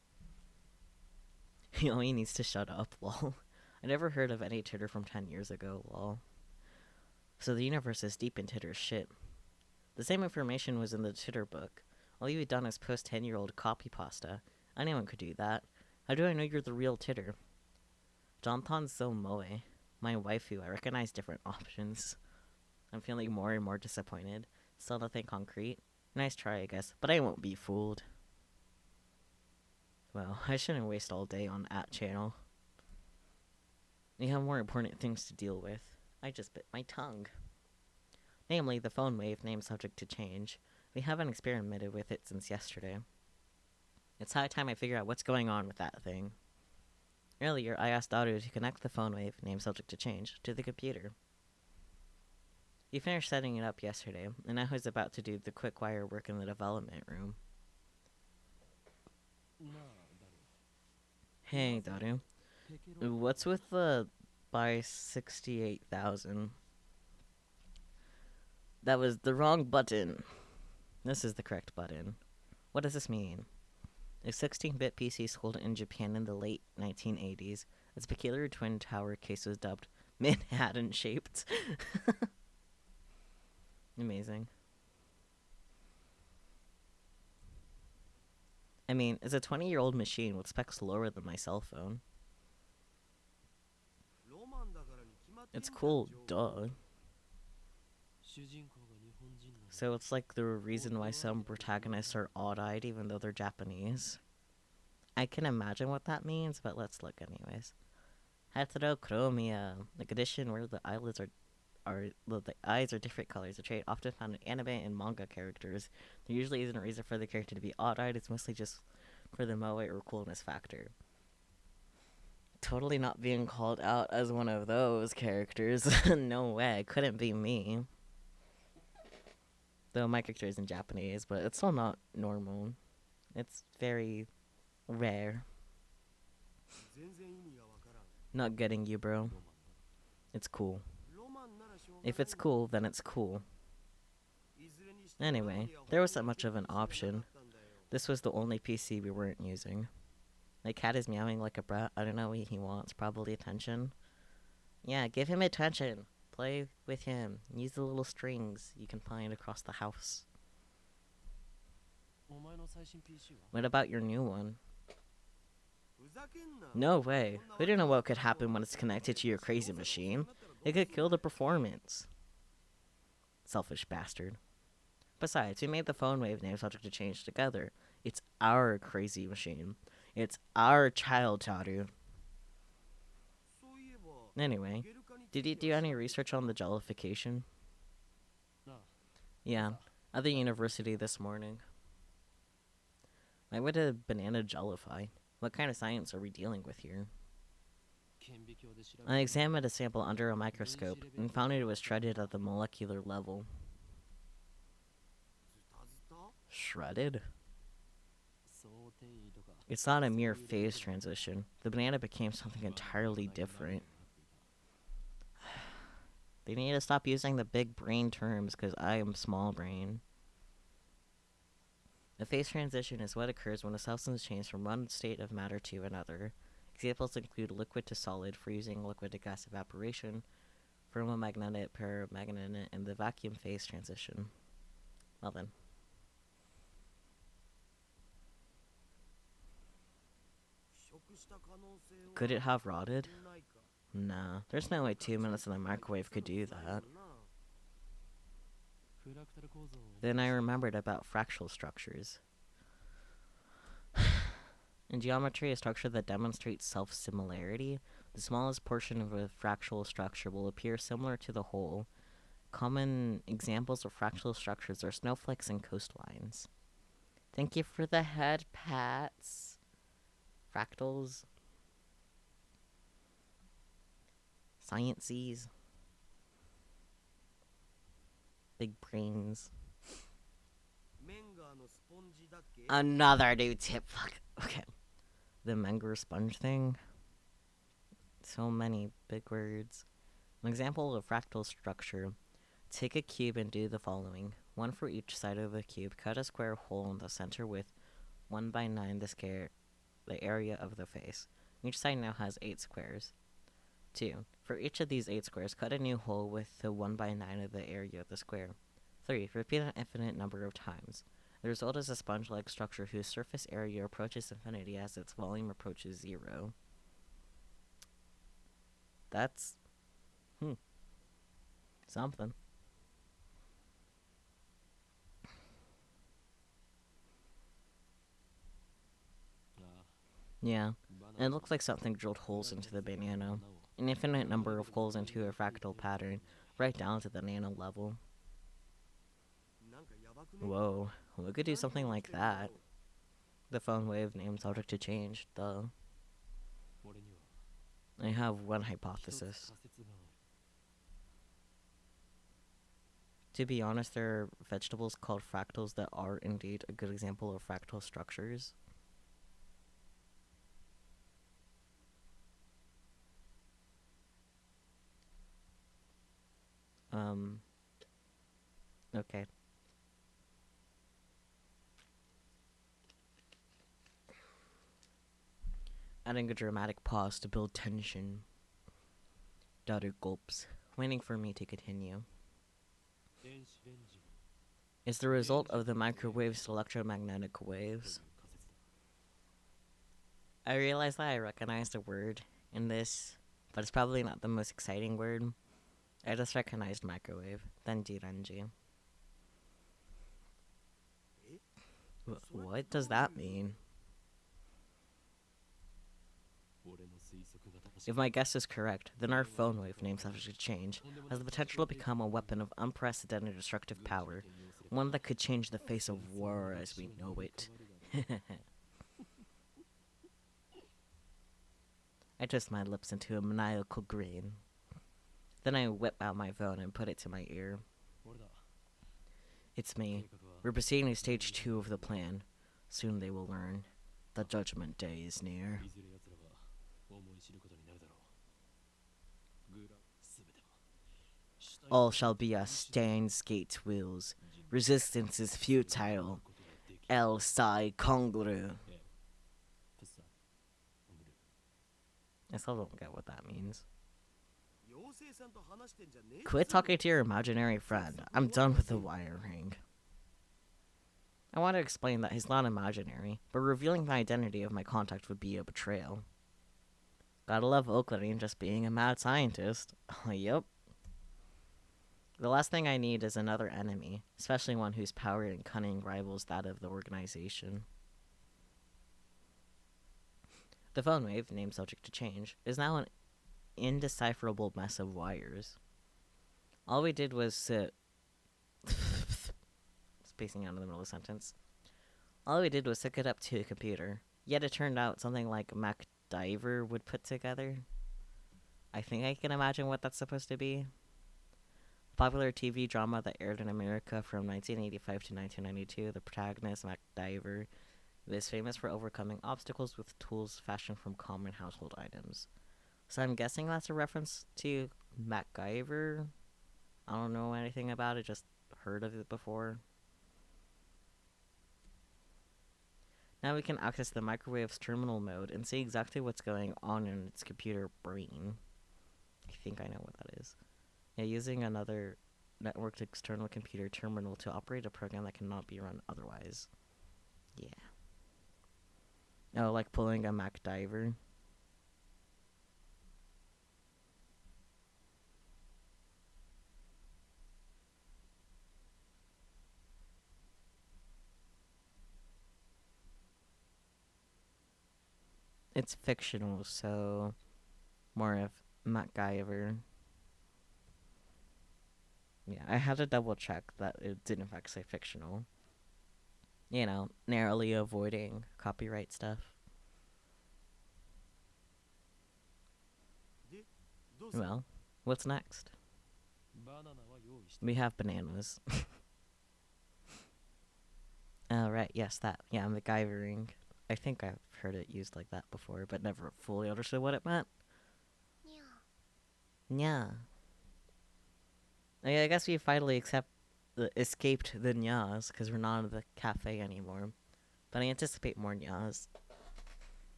He only needs to shut up, lol. I never heard of any titter from 10 years ago, lol. So the universe is deep in titter shit. The same information was in the titter book. All you've done is post 10-year-old copy pasta. Anyone could do that. How do I know you're the real titter? Jonathan's so moe. My waifu, I recognize different options. I'm feeling more and more disappointed. Still nothing concrete. Nice try, I guess, but I won't be fooled. Well, I shouldn't waste all day on @channel. We have more important things to deal with. I just bit my tongue. Namely, the phone wave name subject to change. We haven't experimented with it since yesterday. It's high time I figure out what's going on with that thing. Earlier, I asked Daru to connect the phone wave name subject to change to the computer. He finished setting it up yesterday, and now he's about to do the quick wire work in the development room. Hey, Daru. What's with the by 68,000? That was the wrong button. This is the correct button. What does this mean? A 16-bit PC sold in Japan in the late 1980s. Its peculiar twin tower case was dubbed Manhattan-shaped. Amazing. I mean, it's a 20-year-old machine with specs lower than my cell phone. It's cool, duh. So it's like the reason why some protagonists are odd-eyed even though they're Japanese. I can imagine what that means, but let's look anyways. Heterochromia, a condition where the eyelids the eyes are different colors, a trait often found in anime and manga characters. There usually isn't a reason for the character to be odd-eyed, it's mostly just for the moe or coolness factor. Totally not being called out as one of those characters. No way, it couldn't be me. Though my character is in Japanese, but it's still not normal. It's very rare. Not getting you, bro. It's cool. If it's cool, then it's cool. Anyway, there wasn't much of an option. This was the only PC we weren't using. My cat is meowing like a brat. I don't know what he wants. Probably attention. Yeah, give him attention. Play with him. Use the little strings you can find across the house. What about your new one? No way. We don't know what could happen when it's connected to your crazy machine. It could kill the performance. Selfish bastard. Besides, we made the phone wave name subject to change together. It's our crazy machine. It's our child, Taru. Anyway, did you do any research on the jellification? Yeah, at the university this morning. Why would a banana jellify? What kind of science are we dealing with here? I examined a sample under a microscope and found it was shredded at the molecular level. Shredded? It's not a mere phase transition. The banana became something entirely different. They need to stop using the big brain terms because I am small brain. A phase transition is what occurs when a substance changes from one state of matter to another. Examples include liquid to solid, freezing, liquid to gas evaporation, ferromagnetic, paramagnetic, and the vacuum phase transition. Well then. Could it have rotted? Nah, there's no way 2 minutes in the microwave could do that. Then I remembered about fractal structures. In geometry, a structure that demonstrates self-similarity, the smallest portion of a fractal structure will appear similar to the whole. Common examples of fractal structures are snowflakes and coastlines. Thank you for the head pats. Fractals. Sciences. Big brains. Another new tip. Fuck. Okay. The Menger sponge thing. So many big words. An example of fractal structure. Take a cube and do the following. One for each side of the cube. Cut a square hole in the center with 1 by 9 the area of the face. Each side now has 8 squares. 2. For each of these 8 squares, cut a new hole with the 1 by 9 of the area of the square. 3. Repeat an infinite number of times. The result is a sponge-like structure whose surface area approaches infinity as its volume approaches 0. That's... something. Yeah, and it looks like something drilled holes into the banana. An infinite number of holes into a fractal pattern, right down to the nano level. Whoa, we could do something like that. The phone wave name subject to change, though. I have one hypothesis. To be honest, there are vegetables called fractals that are indeed a good example of fractal structures. Okay. Adding a dramatic pause to build tension. Daughter gulps, waiting for me to continue. It's the result of the microwave's electromagnetic waves. I realize that I recognized a word in this, but it's probably not the most exciting word. I just recognized microwave, then jiranji. What does that mean? If my guess is correct, then our phone wave name subject to change has the potential to become a weapon of unprecedented destructive power, one that could change the face of war as we know it. I twist my lips into a maniacal grin. Then I whip out my phone and put it to my ear. It's me. We're proceeding to stage 2 of the plan. Soon they will learn. The judgment day is near. All shall be as Steins gate wheels. Resistance is futile. El Sai Kongru. I still don't get what that means. Quit talking to your imaginary friend. I'm done with the wiring. I want to explain that he's not imaginary, but revealing the identity of my contact would be a betrayal. Gotta love Oakland just being a mad scientist. Yep. The last thing I need is another enemy, especially one whose power and cunning rivals that of the organization. The phone wave, named subject to change, is now an indecipherable mess of wires. All we did was spacing out in the middle of the sentence. All we did was hook it up to a computer. Yet it turned out something like MacDiver would put together. I think I can imagine what that's supposed to be. Popular TV drama that aired in America from 1985 to 1992, the protagonist, MacDiver, is famous for overcoming obstacles with tools fashioned from common household items. So I'm guessing that's a reference to MacGyver. I don't know anything about it, just heard of it before. Now we can access the microwave's terminal mode and see exactly what's going on in its computer brain. I think I know what that is. Yeah, using another networked external computer terminal to operate a program that cannot be run otherwise. Yeah. Oh, like pulling a MacDiver. It's fictional, so more of MacGyver. Yeah, I had to double check that it did in fact say fictional. You know, narrowly avoiding copyright stuff. Well, What's next? We have bananas. Oh, right, yes, that. Yeah, MacGyvering. I think I've heard it used like that before, but never fully understood what it meant. Yeah. I guess we finally escaped the nyas, because we're not in the cafe anymore. But I anticipate more nyas.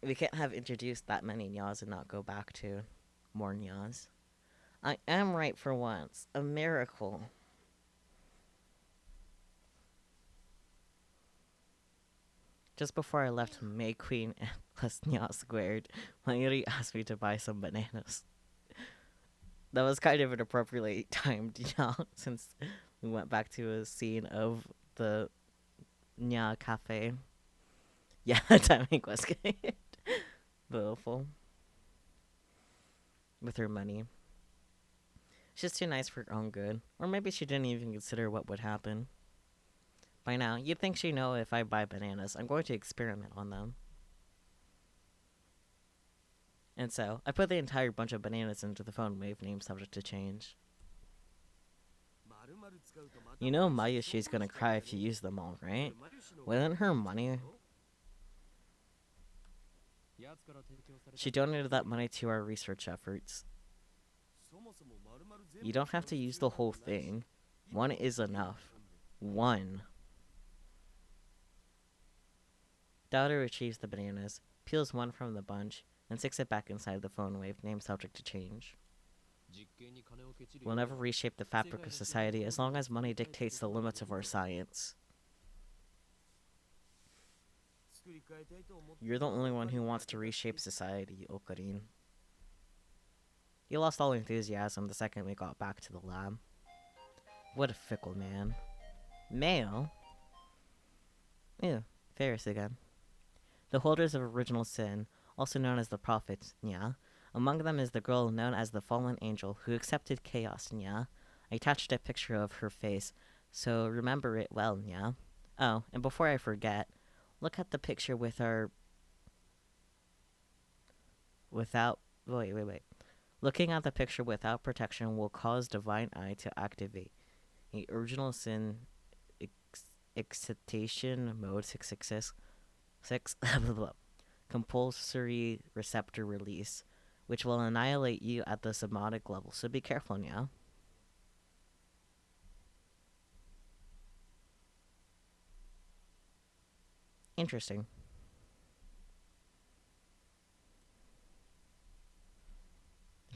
We can't have introduced that many nyas and not go back to more nyas. I am right for once. A miracle. Just before I left May Queen and Les Nya Squared, Mayuri asked me to buy some bananas. That was kind of an appropriately timed, since we went back to a scene of the Nya Cafe. Yeah, timing was good. Beautiful. With her money. She's too nice for her own good. Or maybe she didn't even consider what would happen. By now, you'd think she'd know if I buy bananas, I'm going to experiment on them. And so, I put the entire bunch of bananas into the phone wave name subject to change. You know Mayushi's gonna cry if you use them all, right? Wasn't her money? She donated that money to our research efforts. You don't have to use the whole thing. One is enough. One. Daughter retrieves the bananas, peels one from the bunch, and sticks it back inside the phone wave name subject to change. We'll never reshape the fabric of society as long as money dictates the limits of our science. You're the only one who wants to reshape society, Okarin. He lost all enthusiasm the second we got back to the lab. What a fickle man. Male? Ew, Ferris again. The holders of original sin, also known as the prophets, Nya. Among them is the girl known as the fallen angel who accepted chaos, Nya. I attached a picture of her face, so remember it well, Nya. Oh, and before I forget, look at the picture with our... Wait. Looking at the picture without protection will cause Divine Eye to activate. The original sin excitation mode 666 compulsory receptor release, which will annihilate you at the somatic level, so be careful now. Interesting.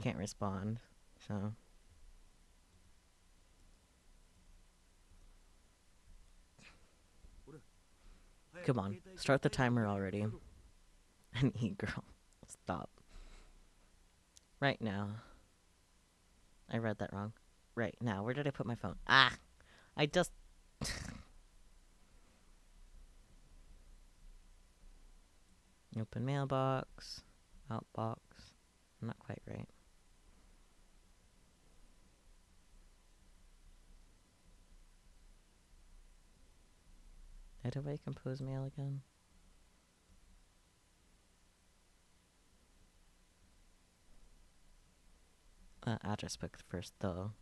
Can't respond, so... Come on, start the timer already. An e-girl. Stop. Right now. I read that wrong. Right now. Where did I put my phone? Ah! I just... Open mailbox. Outbox. I'm not quite right. How do I compose mail again? Address book first, though.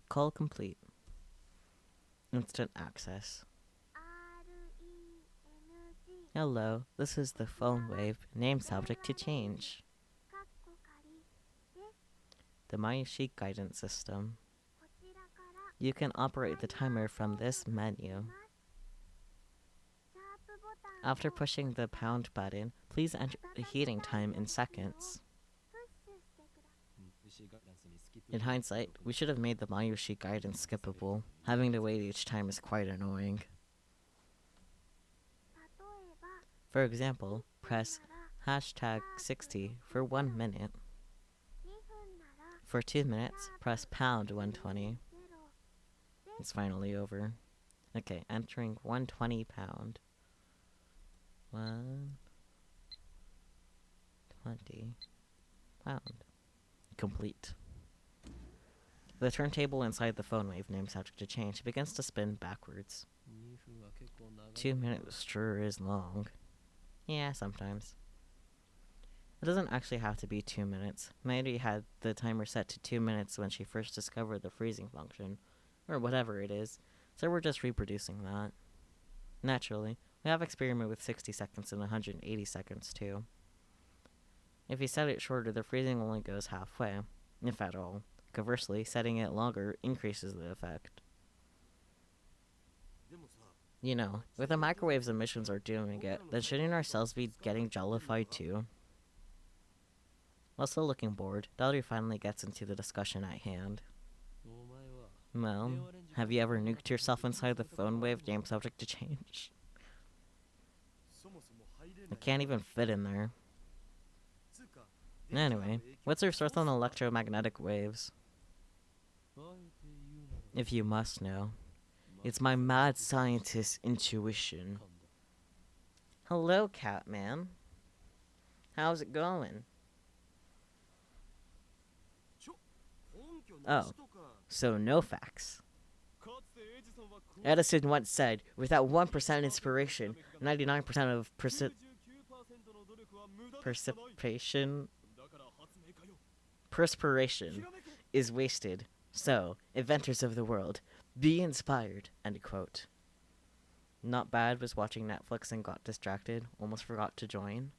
Call complete. Instant access. Hello, this is the phone wave. Name subject to change. The Mayushi guidance system. You can operate the timer from this menu. After pushing the pound button, please enter the heating time in seconds. In hindsight, we should have made the Mayushi guidance skippable. Having to wait each time is quite annoying. For example, press hashtag 60 for 1 minute. For 2 minutes, press pound 120. It's finally over. Okay, entering 120 pound. 120 pound. Complete. The turntable inside the phone wave name subject to change begins to spin backwards. 2 minutes sure is long. Yeah, sometimes. It doesn't actually have to be 2 minutes. Maybe had the timer set to 2 minutes when she first discovered the freezing function, or whatever it is, so we're just reproducing that. Naturally, we have experimented with 60 seconds and 180 seconds too. If you set it shorter, the freezing only goes halfway, if at all. Conversely, setting it longer increases the effect. You know, if the microwave's emissions are doing it, then shouldn't our cells be getting jellified too? While still looking bored, Dodger finally gets into the discussion at hand. Well, have you ever nuked yourself inside the phone wave game subject to change? I can't even fit in there. Anyway, what's your source on electromagnetic waves? If you must know, it's my mad scientist intuition. Hello, Catman. How's it going? Oh, so no facts. Edison once said, without 1% inspiration, 99% of perspiration is wasted. So, inventors of the world, be inspired, end quote. Not bad, was watching Netflix and got distracted, almost forgot to join.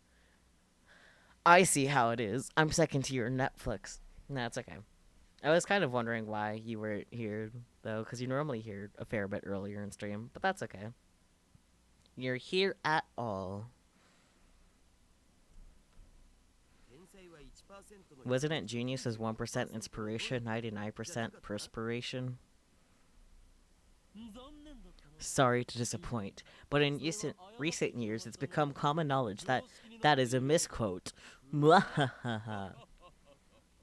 I see how it is. I'm second to your Netflix. Nah, it's okay. I was kind of wondering why you were here, though, because you normally here a fair bit earlier in stream, but that's okay. You're here at all. Wasn't it genius as 1% inspiration, 99% perspiration? Sorry to disappoint, but in recent years it's become common knowledge that that is a misquote. Mwahaha.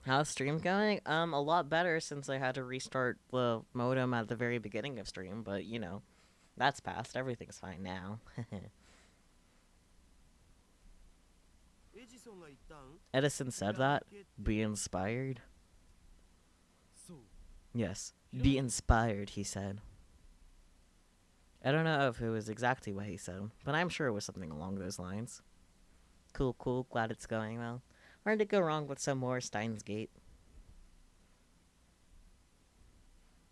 How's stream going? A lot better since I had to restart the modem at the very beginning of stream, but you know, that's past. Everything's fine now. Edison said that? Be inspired? Yes, be inspired, he said. I don't know if it was exactly what he said, but I'm sure it was something along those lines. Cool, cool, glad it's going well. Hard to go wrong with some more Steins Gate.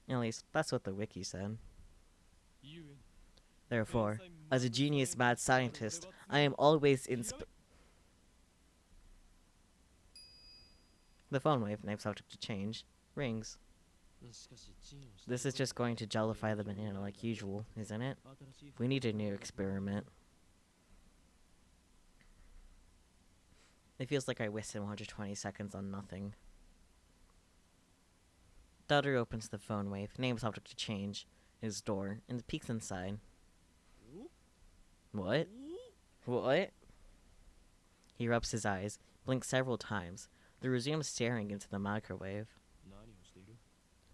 At least, that's what the wiki said. Therefore, as a genius mad scientist, I am always The phone wave, name subject to change, rings. This is just going to jellify the banana like usual, isn't it? We need a new experiment. It feels like I wasted 120 seconds on nothing. Daughter opens the phone wave, name subject to change, his door, and peeks inside. What? What? He rubs his eyes, blinks several times, then resumes staring into the microwave.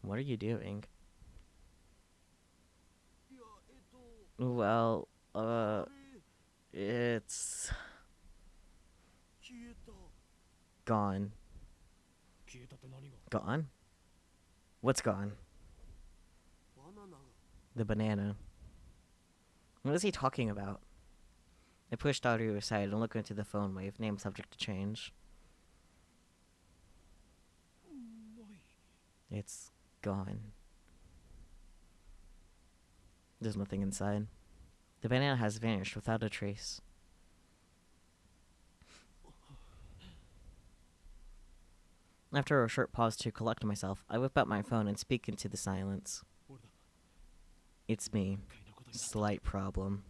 What are you doing? Well, it's gone. Gone? What's gone? The banana. What is he talking about? I pushed Daru aside and looked into the phone wave, name subject to change. It's gone. There's nothing inside. The banana has vanished without a trace. After a short pause to collect myself, I whip out my phone and speak into the silence. It's me. Slight problem.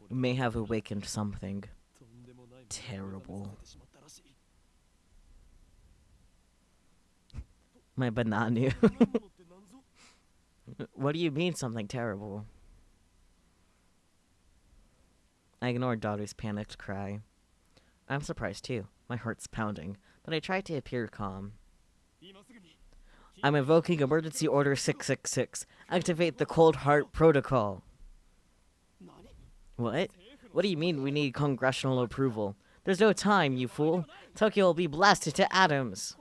We may have awakened something terrible. My banana. What do you mean something terrible? I ignored Daughter's panicked cry. I'm surprised too. My heart's pounding, but I tried to appear calm. I'm invoking Emergency Order 666. Activate the Cold Heart Protocol. What? What do you mean we need congressional approval? There's no time, you fool. Tokyo will be blasted to atoms.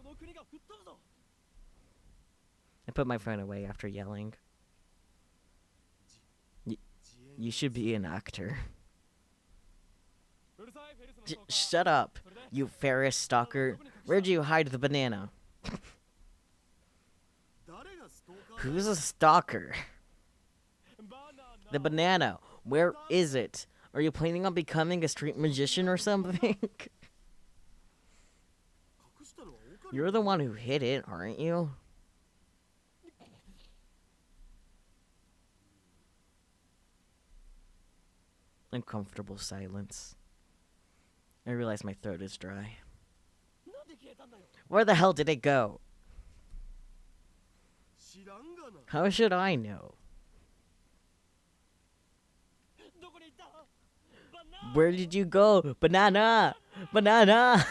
I put my phone away after yelling. You should be an actor. Shut up, you Ferris stalker. Where'd you hide the banana? Who's a stalker? The banana. Where is it? Are you planning on becoming a street magician or something? You're the one who hid it, aren't you? Uncomfortable silence. I realize my throat is dry. Where the hell did it go? How should I know? Where did you go? Banana! Banana!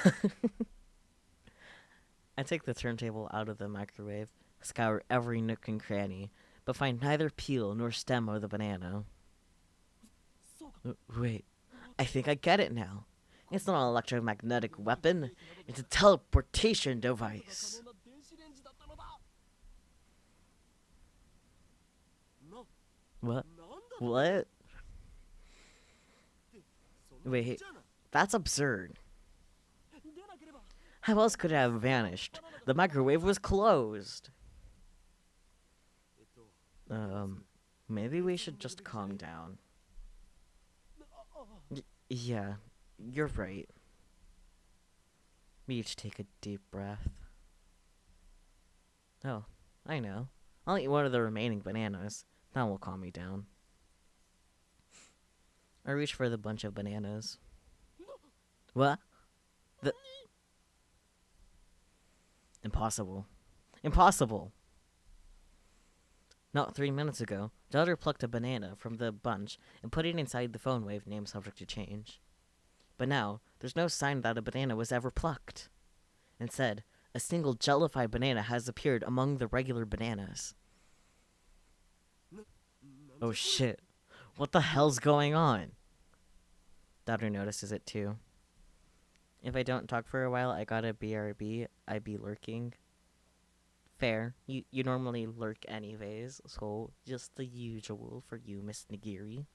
I take the turntable out of the microwave, scour every nook and cranny, but find neither peel nor stem of the banana. Wait, I think I get it now. It's not an electromagnetic weapon, it's a teleportation device. What? What? Wait, that's absurd. How else could it have vanished? The microwave was closed. Maybe we should just calm down. Yeah, you're right. We each take a deep breath. Oh, I know. I'll eat one of the remaining bananas. That will calm me down. I reach for the bunch of bananas. What? Impossible. Impossible! Not 3 minutes ago, Daughter plucked a banana from the bunch and put it inside the phone wave name subject to change. But now, there's no sign that a banana was ever plucked. Instead, a single jellified banana has appeared among the regular bananas. Oh shit. What the hell's going on? Daughter notices it too. If I don't talk for a while, I gotta BRB. I be lurking. Fair. You normally lurk anyways, so just the usual for you, Miss Nigiri.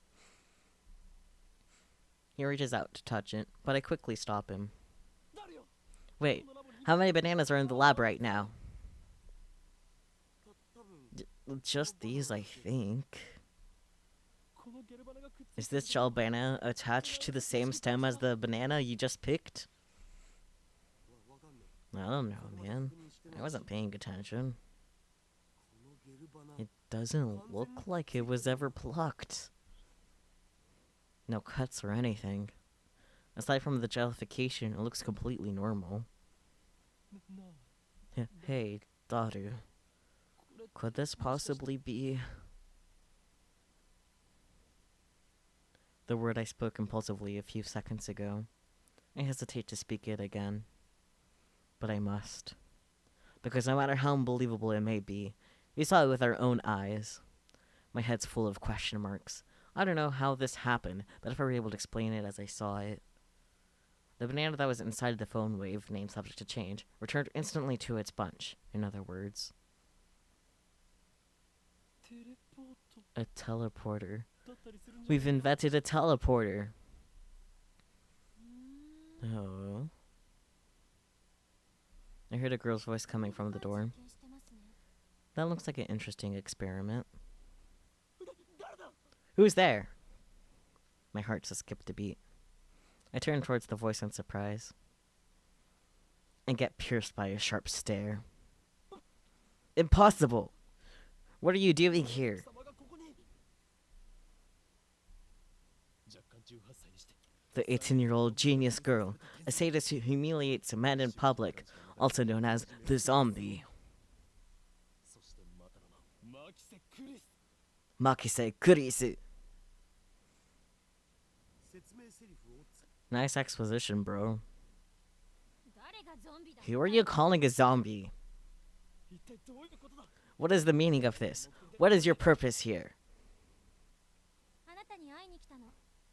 He reaches out to touch it, but I quickly stop him. Wait, how many bananas are in the lab right now? Just these, I think. Is this gel banana attached to the same stem as the banana you just picked? I don't know, man. I wasn't paying attention. It doesn't look like it was ever plucked. No cuts or anything. Aside from the jellification, it looks completely normal. Hey, daughter. Could this possibly be... The word I spoke impulsively a few seconds ago. I hesitate to speak it again. But I must. Because no matter how unbelievable it may be, we saw it with our own eyes. My head's full of question marks. I don't know how this happened, but if I were able to explain it as I saw it. The banana that was inside the phone wave, name subject to change, returned instantly to its bunch. In other words, a teleporter. We've invented a teleporter. Oh. I heard a girl's voice coming from the door. That looks like an interesting experiment. Who's there? My heart just skipped a beat. I turn towards the voice in surprise and get pierced by a sharp stare. Impossible! What are you doing here? The 18-year-old genius girl, a sadist who humiliates men in public, also known as the zombie. Makise Kurisu. Nice exposition, bro. Who are you calling a zombie? What is the meaning of this? What is your purpose here?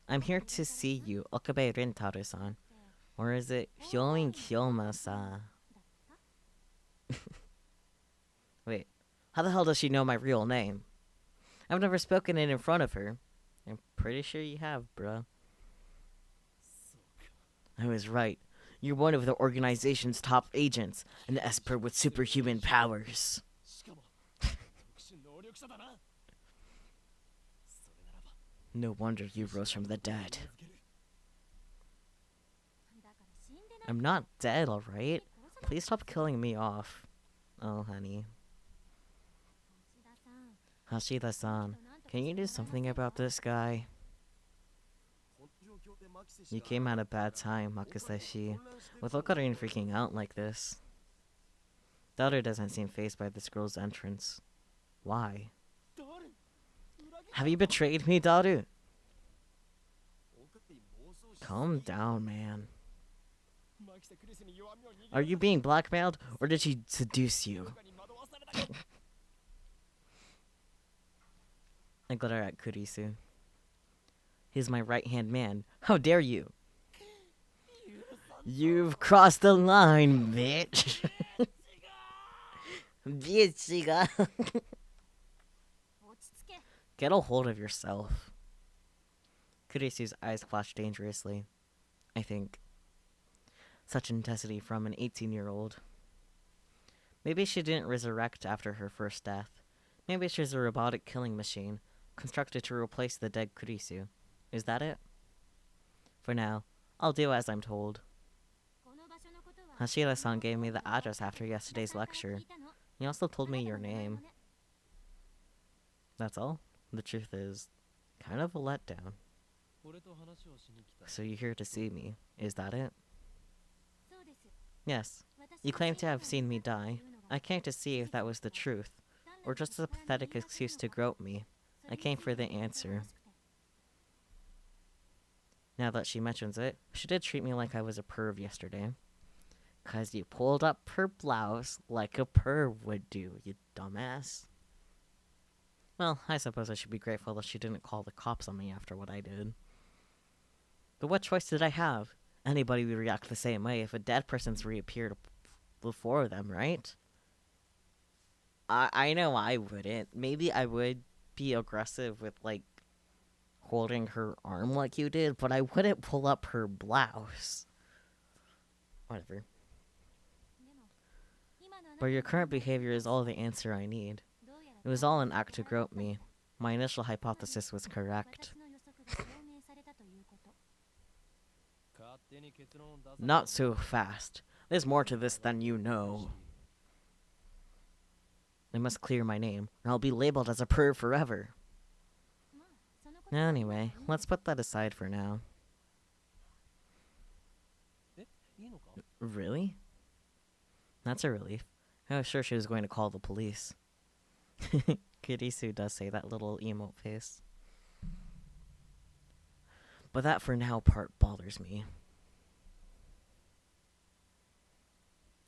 I'm here to see you, Okabe Rentaru-san. Or is it Hyoin Kyoma-san? Wait, how the hell does she know my real name? I've never spoken it in front of her. I'm pretty sure you have, bruh. I was right. You're one of the organization's top agents, an esper with superhuman powers. No wonder you rose from the dead. I'm not dead, alright? Please stop killing me off. Oh, honey. Hashida-san, can you do something about this guy? You came at a bad time, Makusashi, with Okarin freaking out like this. Daru doesn't seem fazed by this girl's entrance. Why? Have you betrayed me, Daru? Calm down, man. Are you being blackmailed, or did she seduce you? I glare at Kurisu. He's my right-hand man. How dare you? You've crossed the line, bitch. Bitchiga. Get a hold of yourself. Kurisu's eyes flash dangerously. I think. Such intensity from an 18-year-old. Maybe she didn't resurrect after her first death. Maybe she's a robotic killing machine, constructed to replace the dead Kurisu. Is that it? For now, I'll do as I'm told. Hashira-san gave me the address after yesterday's lecture. He also told me your name. That's all? The truth is, kind of a letdown. So you're here to see me, is that it? Yes. You claim to have seen me die. I came to see if that was the truth, or just a pathetic excuse to grope me. I came for the answer. Now that she mentions it, she did treat me like I was a perv yesterday. 'Cause you pulled up her blouse like a perv would do, you dumbass. Well, I suppose I should be grateful that she didn't call the cops on me after what I did. But what choice did I have? Anybody would react the same way if a dead person's reappeared before them, right? I know I wouldn't. Maybe I would be aggressive with, like, holding her arm like you did, but I wouldn't pull up her blouse. Whatever. But your current behavior is all the answer I need. It was all an act to grope me. My initial hypothesis was correct. Not so fast. There's more to this than you know. I must clear my name, or I'll be labeled as a perv forever. Anyway, let's put that aside for now. Really? That's a relief. I was sure she was going to call the police. Kurisu does say that little emote face. But that for now part bothers me.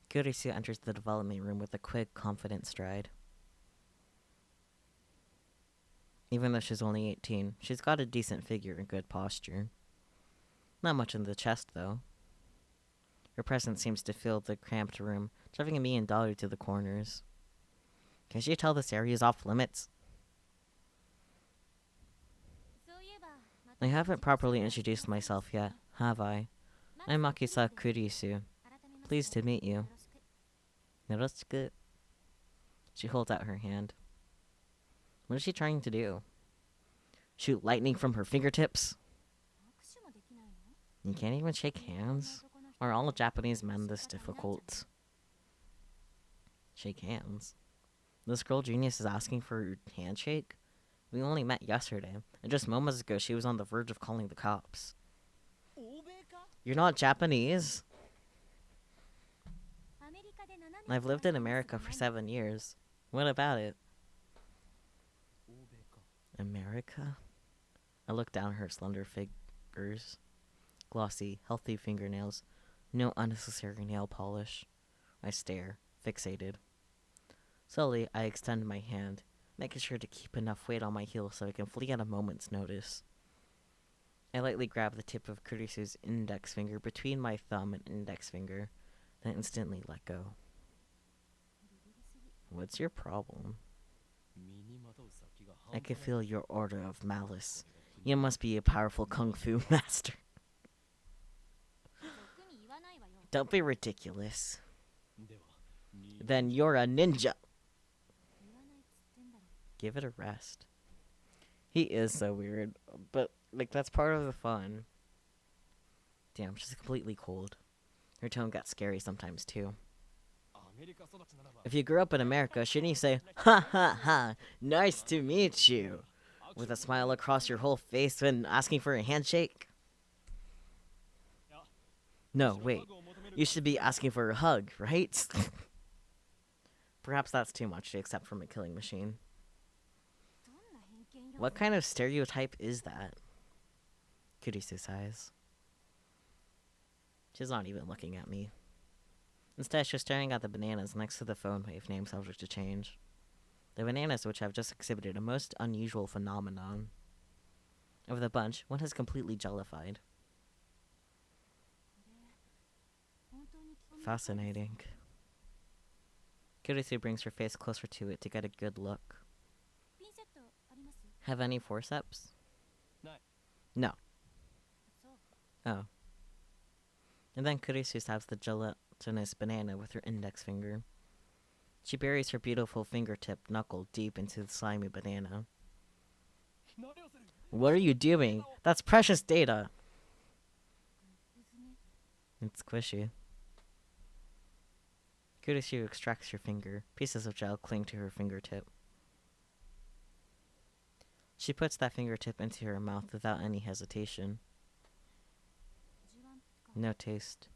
Kurisu enters the development room with a quick, confident stride. Even though she's only 18, she's got a decent figure and good posture. Not much in the chest, though. Her presence seems to fill the cramped room, driving me and Daru to the corners. Can't you tell this area is off limits? I haven't properly introduced myself yet, have I? I'm Makisa Kurisu. Pleased to meet you. Yoroshiku. She holds out her hand. What is she trying to do? Shoot lightning from her fingertips? You can't even shake hands? Are all Japanese men this difficult? Shake hands? This girl genius is asking for a handshake? We only met yesterday, and just moments ago she was on the verge of calling the cops. You're not Japanese? I've lived in America for 7 years. What about it? America? I look down her slender fingers. Glossy, healthy fingernails. No unnecessary nail polish. I stare, fixated. Slowly, I extend my hand, making sure to keep enough weight on my heel so I can flee at a moment's notice. I lightly grab the tip of Kurisu's index finger between my thumb and index finger, then instantly let go. What's your problem? I can feel your aura of malice. You must be a powerful kung fu master. Don't be ridiculous. Then you're a ninja. Give it a rest. He is so weird, but like that's part of the fun. Damn, she's completely cold. Her tone got scary sometimes too. If you grew up in America, shouldn't you say, "Ha ha ha, nice to meet you," with a smile across your whole face when asking for a handshake? No, wait. You should be asking for a hug, right? Perhaps that's too much to accept from a killing machine. What kind of stereotype is that? Kurisu sighs. She's not even looking at me. Instead, she's staring at the bananas next to the phone wave name subject to change. The bananas which have just exhibited a most unusual phenomenon. Of the bunch, one has completely jellified. Fascinating. Kurisu brings her face closer to it to get a good look. Have any forceps? No. Oh. And then Kurisu stabs the gelatinous banana with her index finger. She buries her beautiful fingertip knuckle deep into the slimy banana. What are you doing? That's precious data. It's squishy. Kurisu extracts her finger. Pieces of gel cling to her fingertip. She puts that fingertip into her mouth without any hesitation. No taste.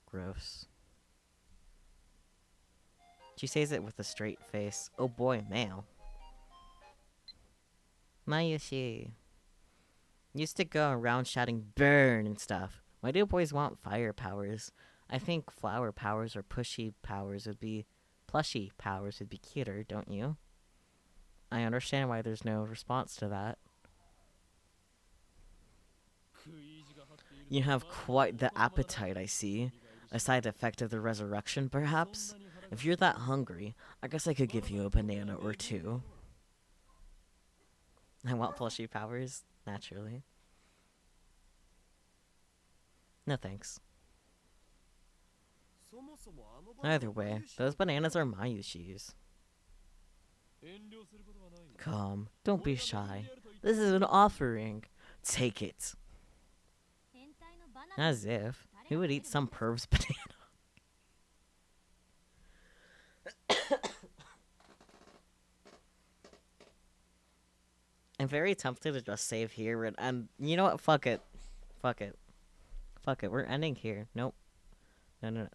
Gross. She says it with a straight face. Oh boy, male. Mayushi. Used to go around shouting burn and stuff. Why do boys want fire powers? I think flower powers or plushy powers would be cuter, don't you? I understand why there's no response to that. You have quite the appetite, I see. A side effect of the resurrection, perhaps? If you're that hungry, I guess I could give you a banana or two. I want plushy powers, naturally. No thanks. Either way, those bananas are Mayushi's. Come, don't be shy. This is an offering. Take it. As if. Who would eat some perv's banana? I'm very tempted to just save here, and you know what? Fuck it. Fuck it. Fuck it. We're ending here. Nope. No.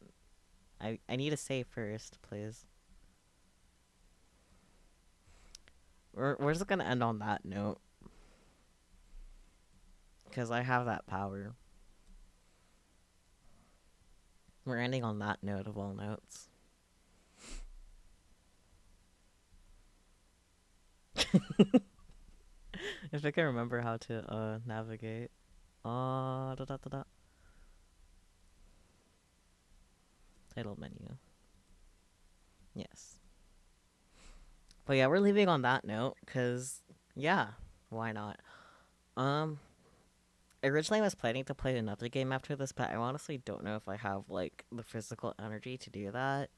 I need to save first, please. We're just gonna end on that note. Because I have that power. We're ending on that note of all notes. If I can remember how to navigate. Da da da da. Title menu. Yes. But yeah, we're leaving on that note, because, yeah, why not? Originally I was planning to play another game after this, but I honestly don't know if I have, like, the physical energy to do that.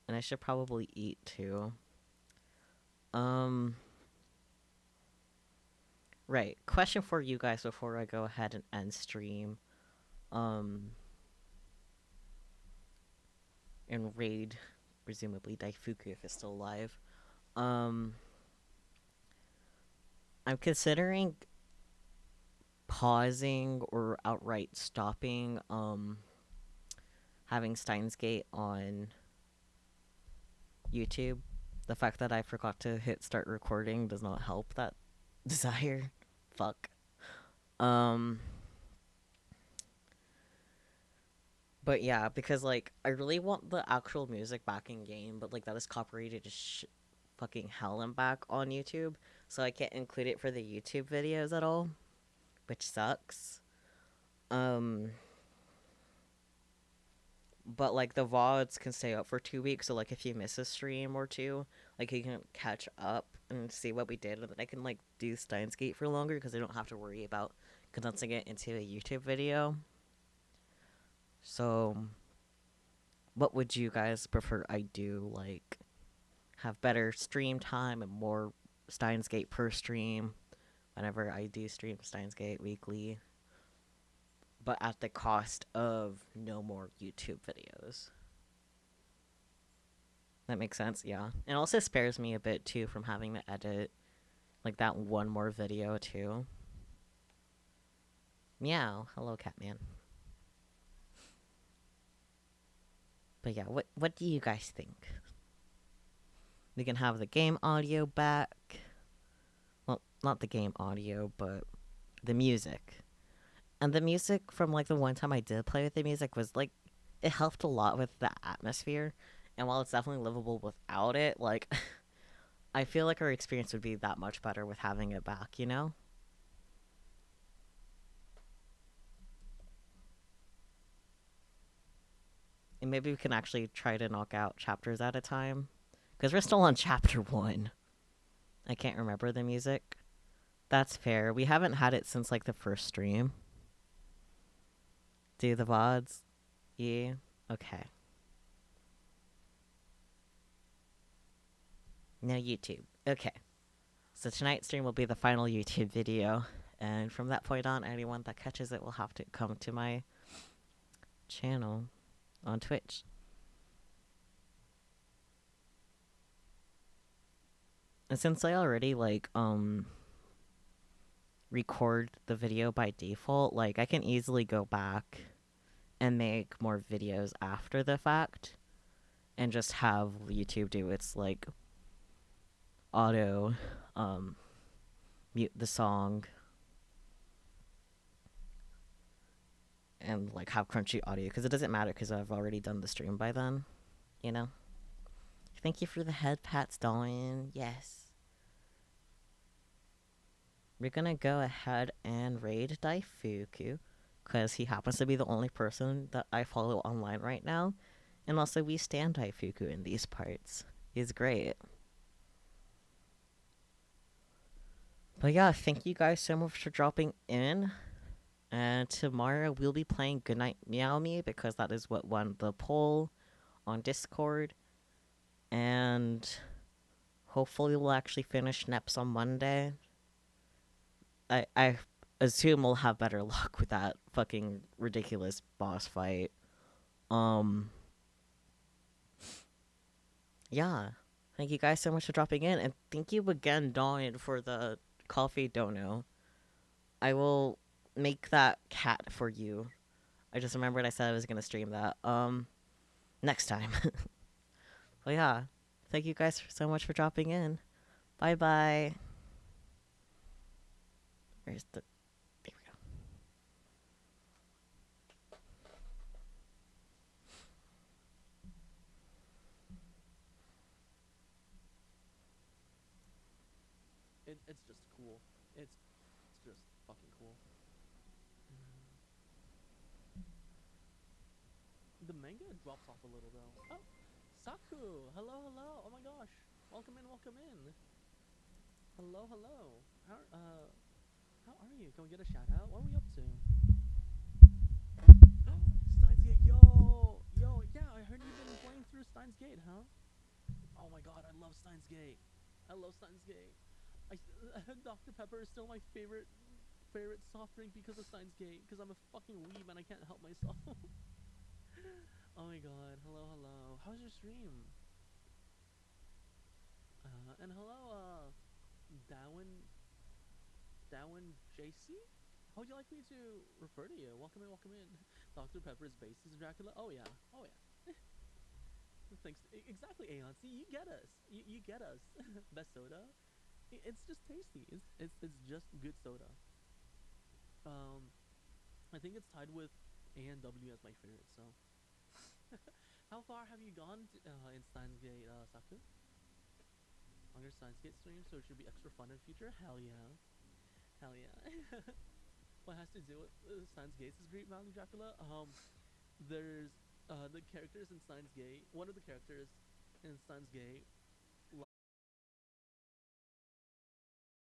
And I should probably eat, too. Right. Question for you guys before I go ahead and end stream. And raid, presumably, Daifuku if it's still alive. I'm considering pausing or outright stopping having Steins Gate on YouTube. The fact that I forgot to hit start recording does not help that desire. Fuck. But yeah, because like I really want the actual music back in game, but like that is copyrighted as fucking hell and back on YouTube, so I can't include it for the YouTube videos at all, which sucks. But like the VODs can stay up for 2 weeks, so like if you miss a stream or two, like you can catch up and see what we did, and then I can like do Steins Gate for longer because I don't have to worry about condensing it into a YouTube video. So, what would you guys prefer I do? Like, have better stream time and more Steins Gate per stream whenever I do stream Steins Gate weekly, but at the cost of no more YouTube videos. That makes sense, yeah. It also spares me a bit too from having to edit like that one more video too. Meow. Hello, Catman. But yeah, what do you guys think? We can have the game audio back. Well, not the game audio, but the music. And the music from like the one time I did play with the music was like it helped a lot with the atmosphere. And while it's definitely livable without it, like I feel like our experience would be that much better with having it back, you know? And maybe we can actually try to knock out chapters at a time. Because we're still on chapter 1. I can't remember the music. That's fair. We haven't had it since like the first stream. Do the Vods? Yeah. Okay. No YouTube. Okay. So tonight's stream will be the final YouTube video. And from that point on, anyone that catches it will have to come to my channel on Twitch. And since I already like record the video by default, like I can easily go back and make more videos after the fact and just have YouTube do its like auto mute the song and like have crunchy audio because it doesn't matter because I've already done the stream by then, you know. Thank you for the head pats, Dawn. Yes. We're gonna go ahead and raid Daifuku because he happens to be the only person that I follow online right now. And also, we stand Daifuku in these parts. He's great. But yeah, thank you guys so much for dropping in. And tomorrow we'll be playing Goodnight Meow Me because that is what won the poll on Discord. And hopefully we'll actually finish Neps on Monday. I assume we'll have better luck with that fucking ridiculous boss fight. Yeah. Thank you guys so much for dropping in, and thank you again, Dawn, for the coffee dono. I will make that cat for you. I just remembered I said I was gonna stream that. Next time. Well, yeah. Thank you guys so much for dropping in. Bye bye. Where's the... There we go. It's just cool. It's just fucking cool. The manga drops off a little though. Oh, Saku! Hello, hello! Oh my gosh! Welcome in, welcome in! Hello, hello! How are you? Can we get a shout out? What are we up to? Steins Gate, yo! Yo, yeah, I heard you've been playing through Steins Gate, huh? Oh my god, I love Steins Gate. I love Steins Gate. Dr. Pepper is still my favorite soft drink because of Steins Gate. Because I'm a fucking weeb and I can't help myself. Oh my god, hello, hello. How's your stream? And hello, Darwin JC? How would you like me to refer to you? Welcome in, welcome in. Dr. Pepper's basis in Dracula? Oh yeah, oh yeah. Thanks. Exactly, Aeon. See, you get us. You get us. Best soda? It's just tasty. It's just good soda. I think it's tied with A&W as my favorite, so. How far have you gone in Steins Gate, Saku? Longer Steins Gate stream, so it should be extra fun in future? Hell yeah. Hell yeah. What has to do with Steins Gate's Great Valley Dracula? There's the characters in Steins Gate. One of the characters in Steins Gate